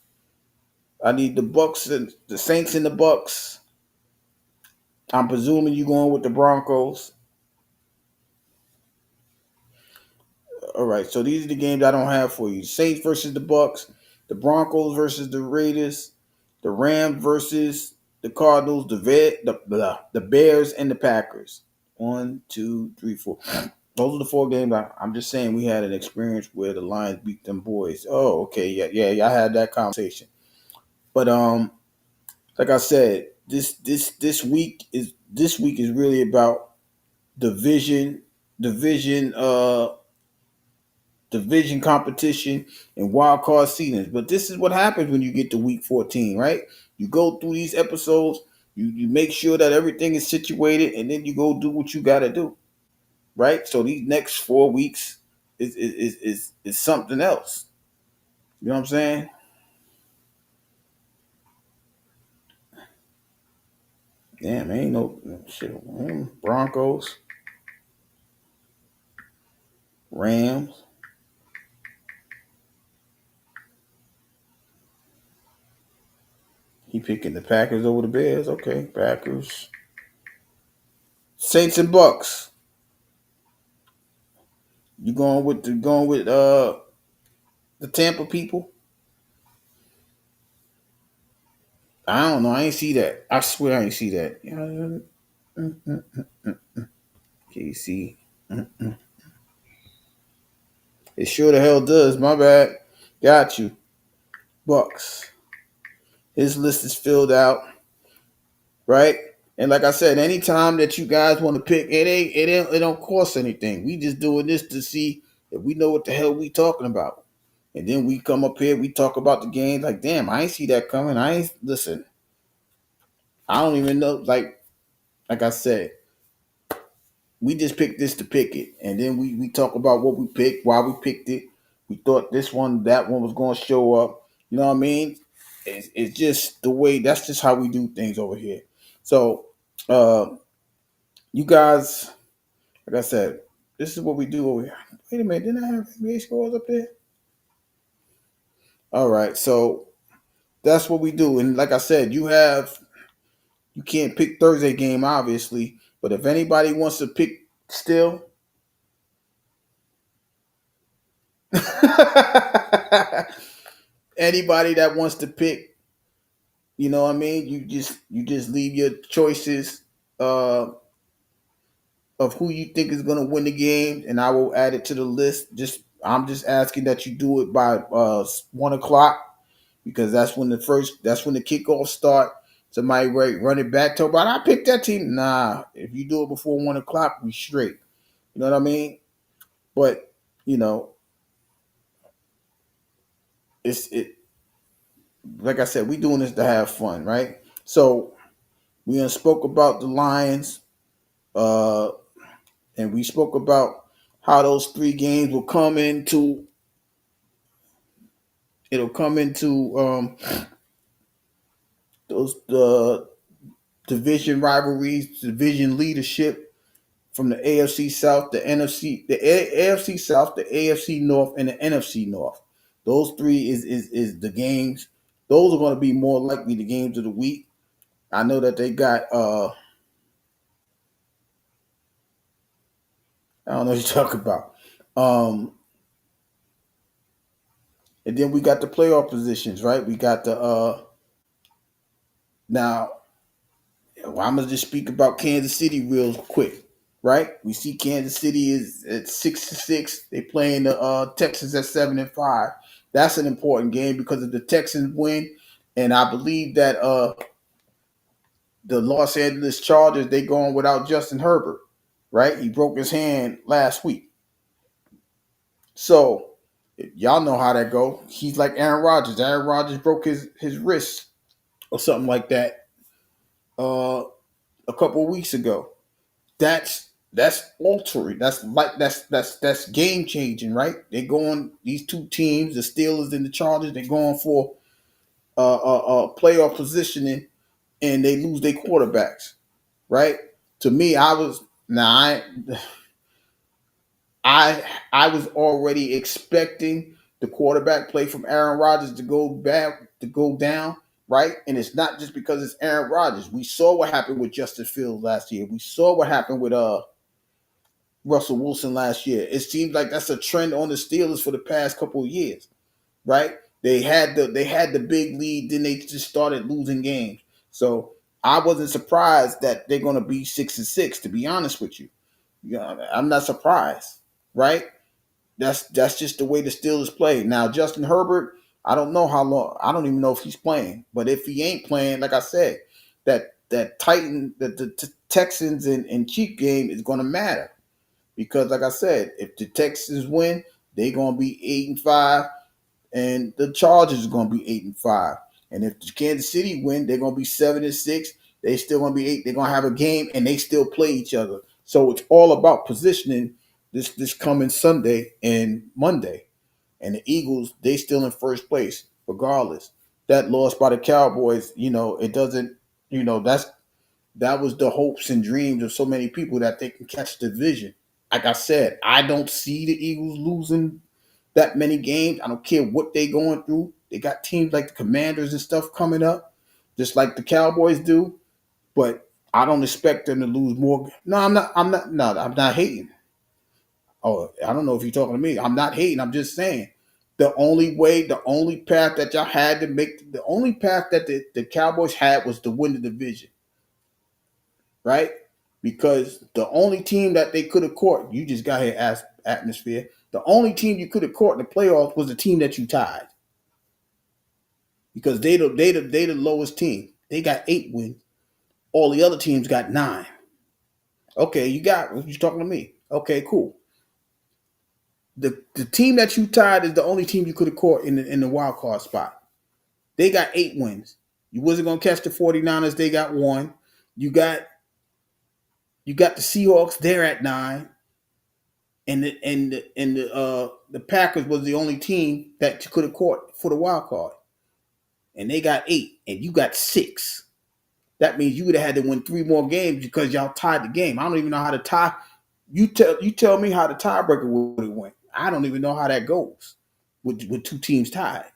Speaker 2: I need the Bucks and the Saints and the Bucks. I'm presuming you going with the Broncos. All right, so these are the games I don't have for you: Saints versus the Bucks, the Broncos versus the Raiders, the Rams versus the Cardinals, the Bears and the Packers. 1, 2, 3, 4. Those are the 4 games. I'm just saying we had an experience where the Lions beat them boys. Oh, okay, yeah. I had that conversation. But like I said, this week is really about division division uh division competition and wild card seasons. But this is what happens when you get to week 14, right? You go through these episodes, you make sure that everything is situated, and then you go do what you got to do, right? So these next 4 weeks is something else. You know what I'm saying? Damn, ain't no shit. Broncos, Rams. He picking the Packers over the Bears. Okay, Packers. Saints and Bucks. You going with the Tampa people? I don't know. I ain't see that. I swear I ain't see that. KC. It sure the hell does. My bad. Got you. Bucks. His list is filled out, right? And like I said, anytime that you guys want to pick, it don't cost anything. We just doing this to see if we know what the hell we talking about. And then we come up here, we talk about the game. Like, damn, I ain't see that coming. I ain't listen. I don't even know. Like I said, we just picked this to pick it, and then we talk about what we picked, why we picked it. We thought this one, that one was going to show up. You know what I mean? It's just the way. That's just how we do things over here. So, uh, you guys, like I said, this is what we do over here. Wait a minute, didn't I have NBA scores up there? All right, so that's what we do. And like I said, you can't pick Thursday game, obviously, but if anybody wants to pick still, anybody that wants to pick, you know what I mean, you just leave your choices uh, of who you think is going to win the game, and I will add it to the list. Just I'm just asking that you do it by 1 o'clock because that's when the kickoff start. Somebody run it back to about I picked that team. Nah, if you do it before 1 o'clock, we straight. You know what I mean? But you know, it like I said, we doing this to have fun, right? So we done spoke about the Lions, uh, and we spoke about how those 3 games will come into. It'll come into those division rivalries, division leadership from the AFC South, the NFC, the AFC South, the AFC North, and the NFC North. Those three is the games. Those are going to be more likely the games of the week. I know that they got I don't know what you're talking about. Um, and then we got the playoff positions, right? We got the now well, I'm gonna just speak about Kansas City real quick, right? We see Kansas City is at 6-6. They playing the Texans at 7-5. That's an important game because if the Texans win, and I believe that the Los Angeles Chargers they going without Justin Herbert, right? He broke his hand last week, so y'all know how that go. He's like Aaron Rodgers. Aaron Rodgers broke his wrist or something like that uh, a couple of weeks ago. That's altering. That's game changing, right? They going these two teams, the Steelers and the Chargers. They're going for playoff positioning, and they lose their quarterbacks, right? To me, I was already expecting the quarterback play from Aaron Rodgers to go down, right? And it's not just because it's Aaron Rodgers. We saw what happened with Justin Fields last year. We saw what happened with Russell Wilson last year. It seems like that's a trend on the Steelers for the past couple of years, right? They had the big lead, then they just started losing games. So I wasn't surprised that they're gonna be 6-6, to be honest with you. I'm not surprised, right? That's just the way the Steelers play. Now Justin Herbert, I don't know how long. I don't even know if he's playing. But if he ain't playing, like I said, that Texans and Chief game is going to matter because, like I said, if the Texans win, they're going to be 8-5, and the Chargers are going to be 8-5. And if the Kansas City win, they're going to be 7-6. They still going to be 8. They're going to have a game, and they still play each other. So it's all about positioning this coming Sunday and Monday. And the Eagles, they still in first place, regardless. That loss by the Cowboys, it doesn't, that was the hopes and dreams of so many people that they can catch the division. Like I said, I don't see the Eagles losing that many games. I don't care what they going through. They got teams like the Commanders and stuff coming up, just like the Cowboys do. But I don't expect them to lose more. No, I'm not. I'm not. No, I'm not hating. Oh, I don't know if you're talking to me. I'm not hating. I'm just saying the only way, the only path that y'all had to make, the only path that the Cowboys had was to win the division, right? Because the only team that they could have caught, you just got here as atmosphere. The only team you could have caught in the playoffs was the team that you tied, because they the lowest team. They got 8 wins. All the other teams got 9. Okay, you talking to me? Okay, cool. The team that you tied is the only team you could have caught in the wild card spot. They got 8 wins. You wasn't gonna catch the 49ers. They got 1. You got the Seahawks. They're at 9, and the Packers was the only team that you could have caught for the wild card, and they got 8, and you got 6. That means you would have had to win 3 more games because y'all tied the game. I don't even know how to tie. You tell me how the tiebreaker would have went. I don't even know how that goes with 2 teams tied.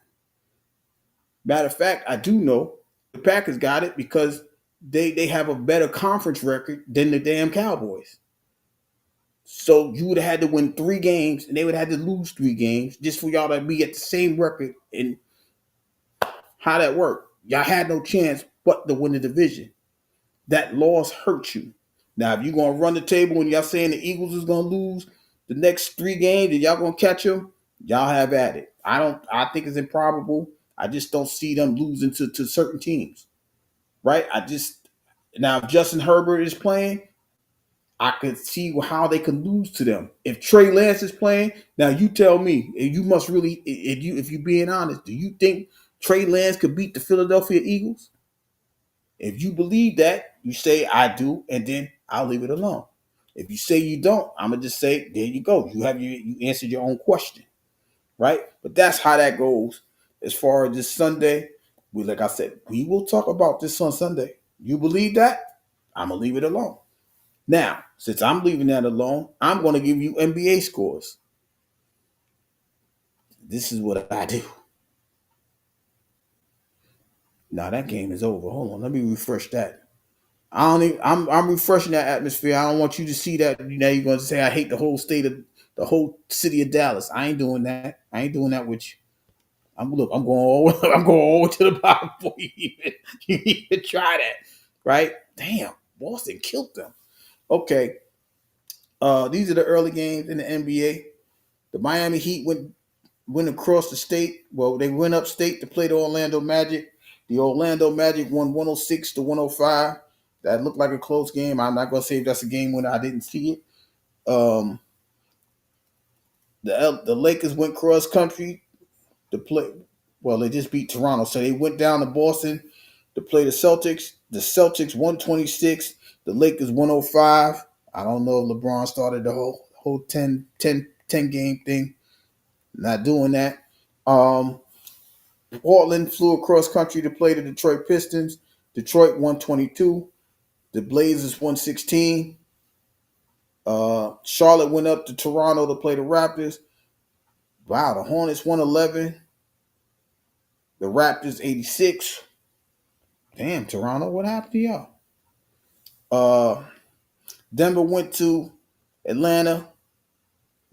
Speaker 2: Matter of fact, I do know the Packers got it because they have a better conference record than the damn Cowboys. So you would have had to win 3 games, and they would have had to lose 3 games just for y'all to be at the same record. And how that worked? Y'all had no chance but to win the division. That loss hurt you. Now, if you're gonna run the table and y'all saying the Eagles is gonna lose the next 3 games and y'all gonna catch them, y'all have at it. I think it's improbable. I just don't see them losing to certain teams. Right? Now if Justin Herbert is playing, I could see how they could lose to them. If Trey Lance is playing, now you tell me, you must really, if you being honest, do you think Trey Lance could beat the Philadelphia Eagles? If you believe that, you say I do, and then I'll leave it alone. If you say you don't, I'm gonna just say there you go. You answered your own question, right? But that's how that goes. As far as this Sunday, like I said, we will talk about this on Sunday. You believe that? I'm gonna leave it alone. Now, since I'm leaving that alone, I'm gonna give you NBA scores. This is what I do. Now that game is over. Hold on, let me refresh that. I don't even, I'm refreshing that atmosphere. I don't want you to see that. Now you're going to say I hate the whole city of Dallas. I ain't doing that. I ain't doing that with you. I'm going I'm going all to the bottom before you even try that. Right? Damn, Boston killed them. Okay. These are the early games in the NBA. The Miami Heat went across the state. Well, they went upstate to play the Orlando Magic. The Orlando Magic won 106 to 105. That looked like a close game. I'm not gonna say if that's a game when I didn't see it. Um, the Lakers went cross country to play. Well, they just beat Toronto, so they went down to Boston to play the Celtics. The Celtics 126. The Lakers 105. I don't know if LeBron started the whole 10 game thing. Not doing that. Portland flew across country to play the Detroit Pistons. Detroit 122. The Blazers 116. Charlotte went up to Toronto to play the Raptors. Wow, the Hornets 111. The Raptors 86. Damn, Toronto, what happened to y'all? Denver went to Atlanta.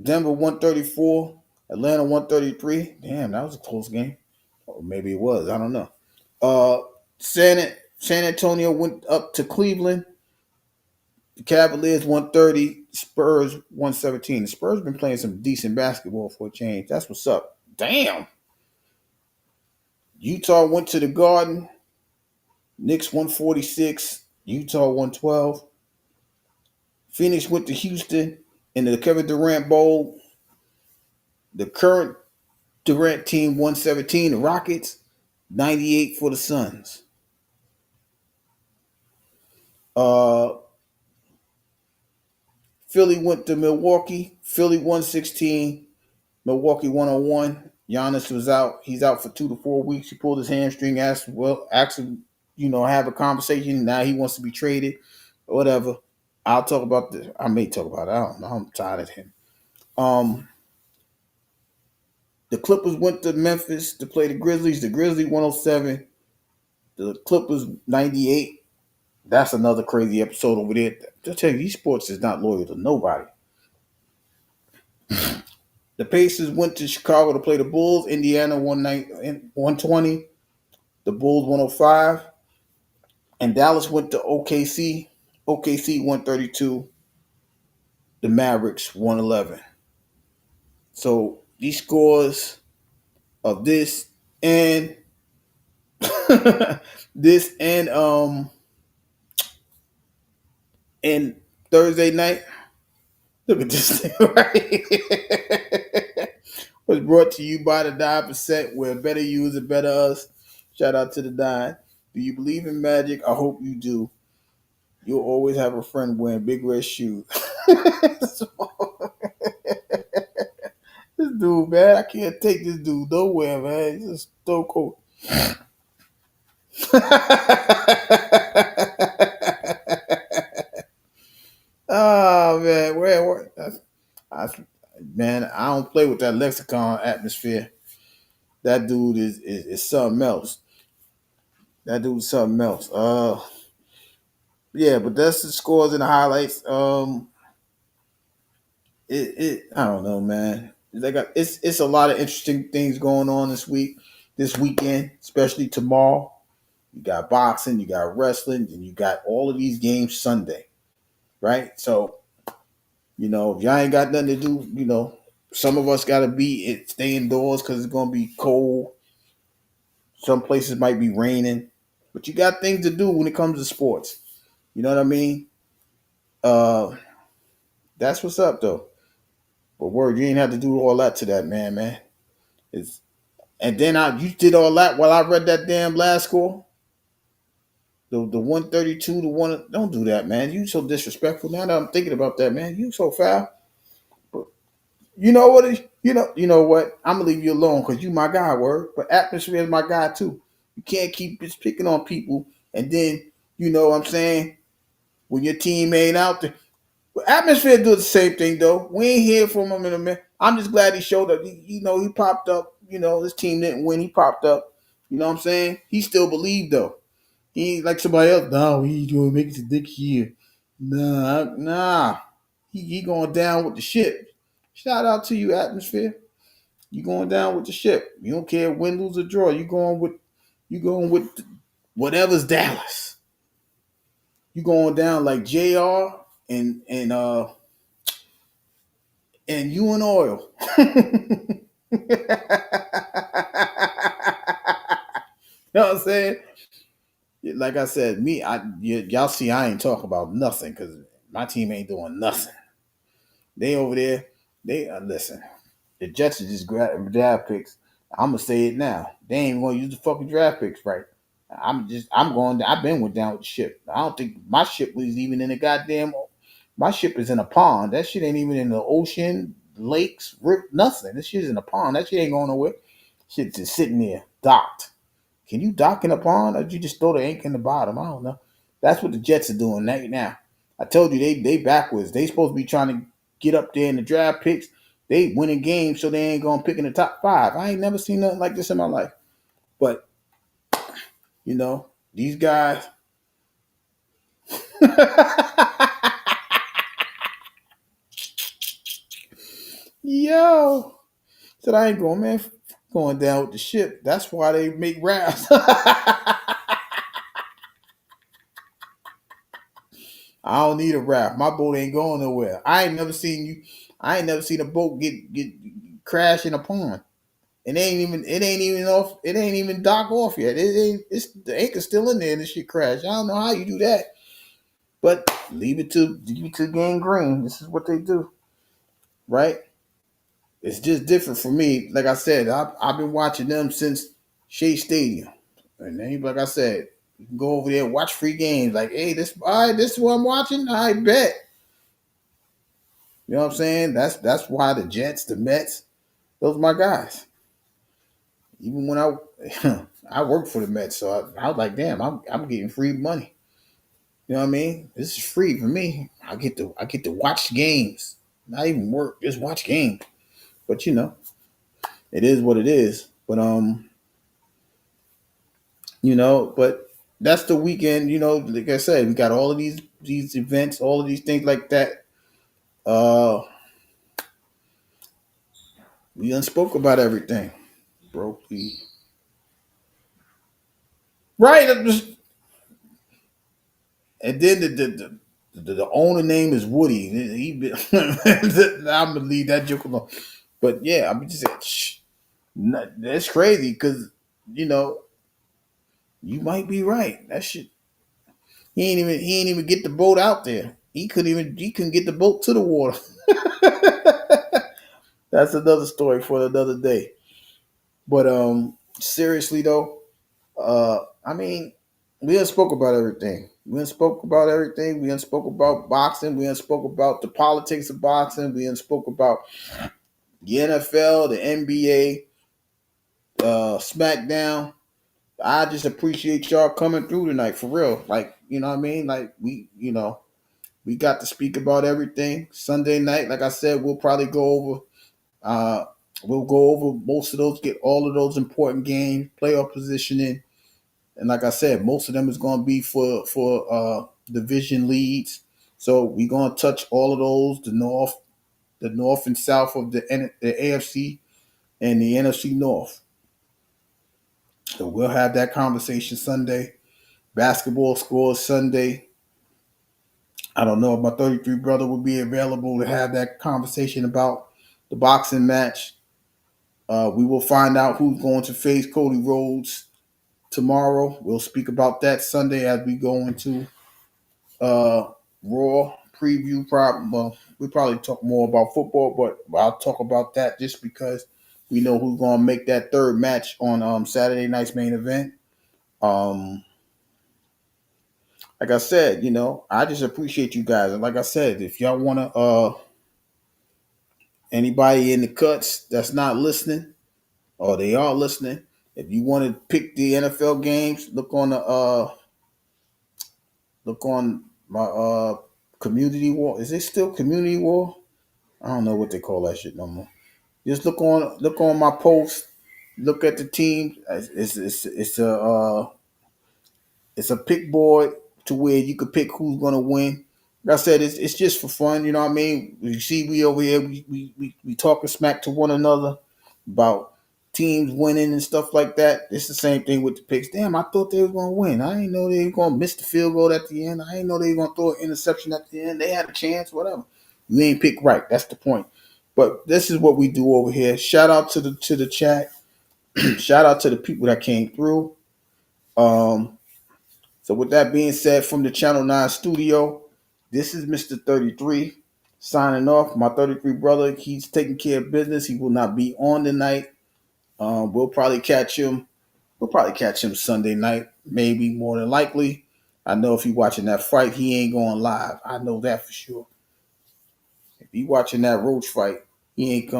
Speaker 2: Denver 134. Atlanta 133. Damn, that was a close game. Or maybe it was. I don't know. Uh, San Antonio went up to Cleveland. The Cavaliers 130, Spurs 117. The Spurs been playing some decent basketball for a change. That's what's up. Damn. Utah went to the Garden. Knicks 146. Utah 112. Phoenix went to Houston in the Kevin Durant Bowl. The current Durant team 117. The Rockets 98 for the Suns. Philly went to Milwaukee. Philly 116. Milwaukee 101. Giannis was out. He's out for 2 to 4 weeks. He pulled his hamstring. Asked him, have a conversation. Now he wants to be traded or whatever. I'll talk about this. I may talk about it. I don't know. I'm tired of him. The Clippers went to Memphis to play the Grizzlies. The Grizzlies 107. The Clippers 98. That's another crazy episode over there. I tell you, these sports is not loyal to nobody. The Pacers went to Chicago to play the Bulls. Indiana 120. The Bulls 105. And Dallas went to OKC. OKC 132. The Mavericks 111. So these scores of this and this and Thursday night. Look at this thing right here. Was brought to you by the 9%, where better you is a better us. Shout out to the 9. Do you believe in magic? I hope you do. You'll always have a friend wearing big red shoes. This dude, man, I can't take this dude nowhere, man. He's just so cool. Oh man, where I, man, I don't play with that lexicon atmosphere. That dude is something else. That dude's something else. Yeah, but that's the scores and the highlights. It I don't know, man. It's a lot of interesting things going on this weekend, especially tomorrow. You got boxing, you got wrestling, and you got all of these games Sunday, right? So if y'all ain't got nothing to do, some of us got to stay indoors because it's gonna be cold. Some places might be raining, but you got things to do when it comes to sports. You know what I mean? Uh, that's what's up though. But word, you ain't have to do all that to that man. It's and then you did all that while I read that damn last score. The 132 to one. Don't do that, man. You so disrespectful. Now that I'm thinking about that, man, you so foul. But you know what? You know what? I'm gonna leave you alone because you my guy, word. But atmosphere is my guy too. You can't keep just picking on people and then you know what I'm saying when your team ain't out there. But atmosphere do the same thing though. We ain't hear from him in a minute. I'm just glad he showed up. He popped up. His team didn't win. He popped up. You know what I'm saying? He still believed though. He ain't like somebody else. No, he gonna make it to dick here. Nah. He going down with the ship. Shout out to you, atmosphere. You going down with the ship. You don't care win, lose, or draw. You going with whatever's Dallas. You going down like JR and you and oil. You know what I'm saying? Like I said, y'all see I ain't talking about nothing because my team ain't doing nothing. They over there, they listen. The Jets are just grabbing draft picks. I'm gonna say it now. They ain't even gonna use the fucking draft picks right. I'm going. I've been down with the ship. I don't think my ship was even in the goddamn. My ship is in a pond. That shit ain't even in the ocean, lakes, nothing. This shit is in a pond. That shit ain't going nowhere. Shit's just sitting there, docked. Can you dock in a pond, or you just throw the ink in the bottom? I don't know. That's what the Jets are doing right now. I told you they backwards. They supposed to be trying to get up there in the draft picks. They winning games, so they ain't gonna pick in the top 5. I ain't never seen nothing like this in my life. But these guys. Yo, said I ain't going, man. Going down with the ship. That's why they make raps. I don't need a raft. My boat ain't going nowhere. I ain't never seen a boat get crash in a pond. It ain't even off. It ain't even dock off yet. It's the anchor's still in there and the shit crash. I don't know how you do that. But leave it to Gang Green. This is what they do. Right? It's just different for me. Like I said, I've been watching them since Shea Stadium. And then, like I said, you can go over there and watch free games. Like, hey, this is what I'm watching. I bet. You know what I'm saying? That's why the Jets, the Mets, those are my guys. Even when I worked for the Mets, so I was like, damn, I'm getting free money. You know what I mean? This is free for me. I get to watch games, not even work, just watch games. But it is what it is. But but that's the weekend. Like I said, we got all of these events, all of these things like that. Uh, we unspoke about everything, bro. Right. And then the owner name is Woody. I'm gonna leave that joke alone. But yeah, I'm just saying, that's crazy because you know you might be right. That shit. He ain't even get the boat out there. He couldn't get the boat to the water. That's another story for another day. But seriously though, I mean, we done spoke about everything. We done spoke about everything. We done spoke about boxing. We done spoke about the politics of boxing. We done spoke about the NFL, the NBA, SmackDown. I just appreciate y'all coming through tonight for real. Like, you know what I mean? Like we got to speak about everything. Sunday night, like I said, we'll probably go over uh we'll go over most of those, get all of those important games, playoff positioning. And like I said, most of them is gonna be for division leads. So we're gonna touch all of those, the north and south of the AFC and the NFC North. So we'll have that conversation Sunday. Basketball scores Sunday. I don't know if my 33 brother will be available to have that conversation about the boxing match. We will find out who's going to face Cody Rhodes tomorrow. We'll speak about that Sunday as we go into Raw preview. Well, we probably talk more about football, but I'll talk about that just because we know who's going to make that third match on Saturday night's main event. Um, like I said, I just appreciate you guys, and like I said, if y'all want to, anybody in the cuts that's not listening, or they are listening, if you want to pick the NFL games, look on my community war. Is it still community war? I don't know what they call that shit no more. Just look on my post. Look at the team. It's a pick board to where you could pick who's gonna win. Like I said, it's just for fun. You know what I mean? You see, we over here we talking smack to one another about teams winning and stuff like that. It's the same thing with the picks. Damn, I thought they were gonna win. I didn't know they were gonna miss the field goal at the end. I didn't know they were gonna throw an interception at the end. They had a chance, whatever. You ain't pick right. That's the point. But this is what we do over here. Shout out to the chat. Shout out to the people that came through. Um, so with that being said, from the Channel 9 studio, this is Mr. 33 signing off. My 33 brother, he's taking care of business. He will not be on tonight. We'll probably catch him. We'll probably catch him Sunday night, maybe more than likely. I know if he's watching that fight, he ain't going live. I know that for sure. If he watching that Roach fight, he ain't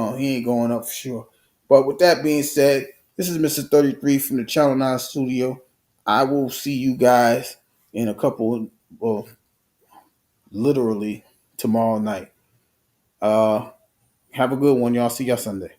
Speaker 2: going up for sure. But with that being said, this is Mr. 33 from the Channel 9 studio. I will see you guys in a couple, well, literally tomorrow night. Have a good one, y'all. See y'all Sunday.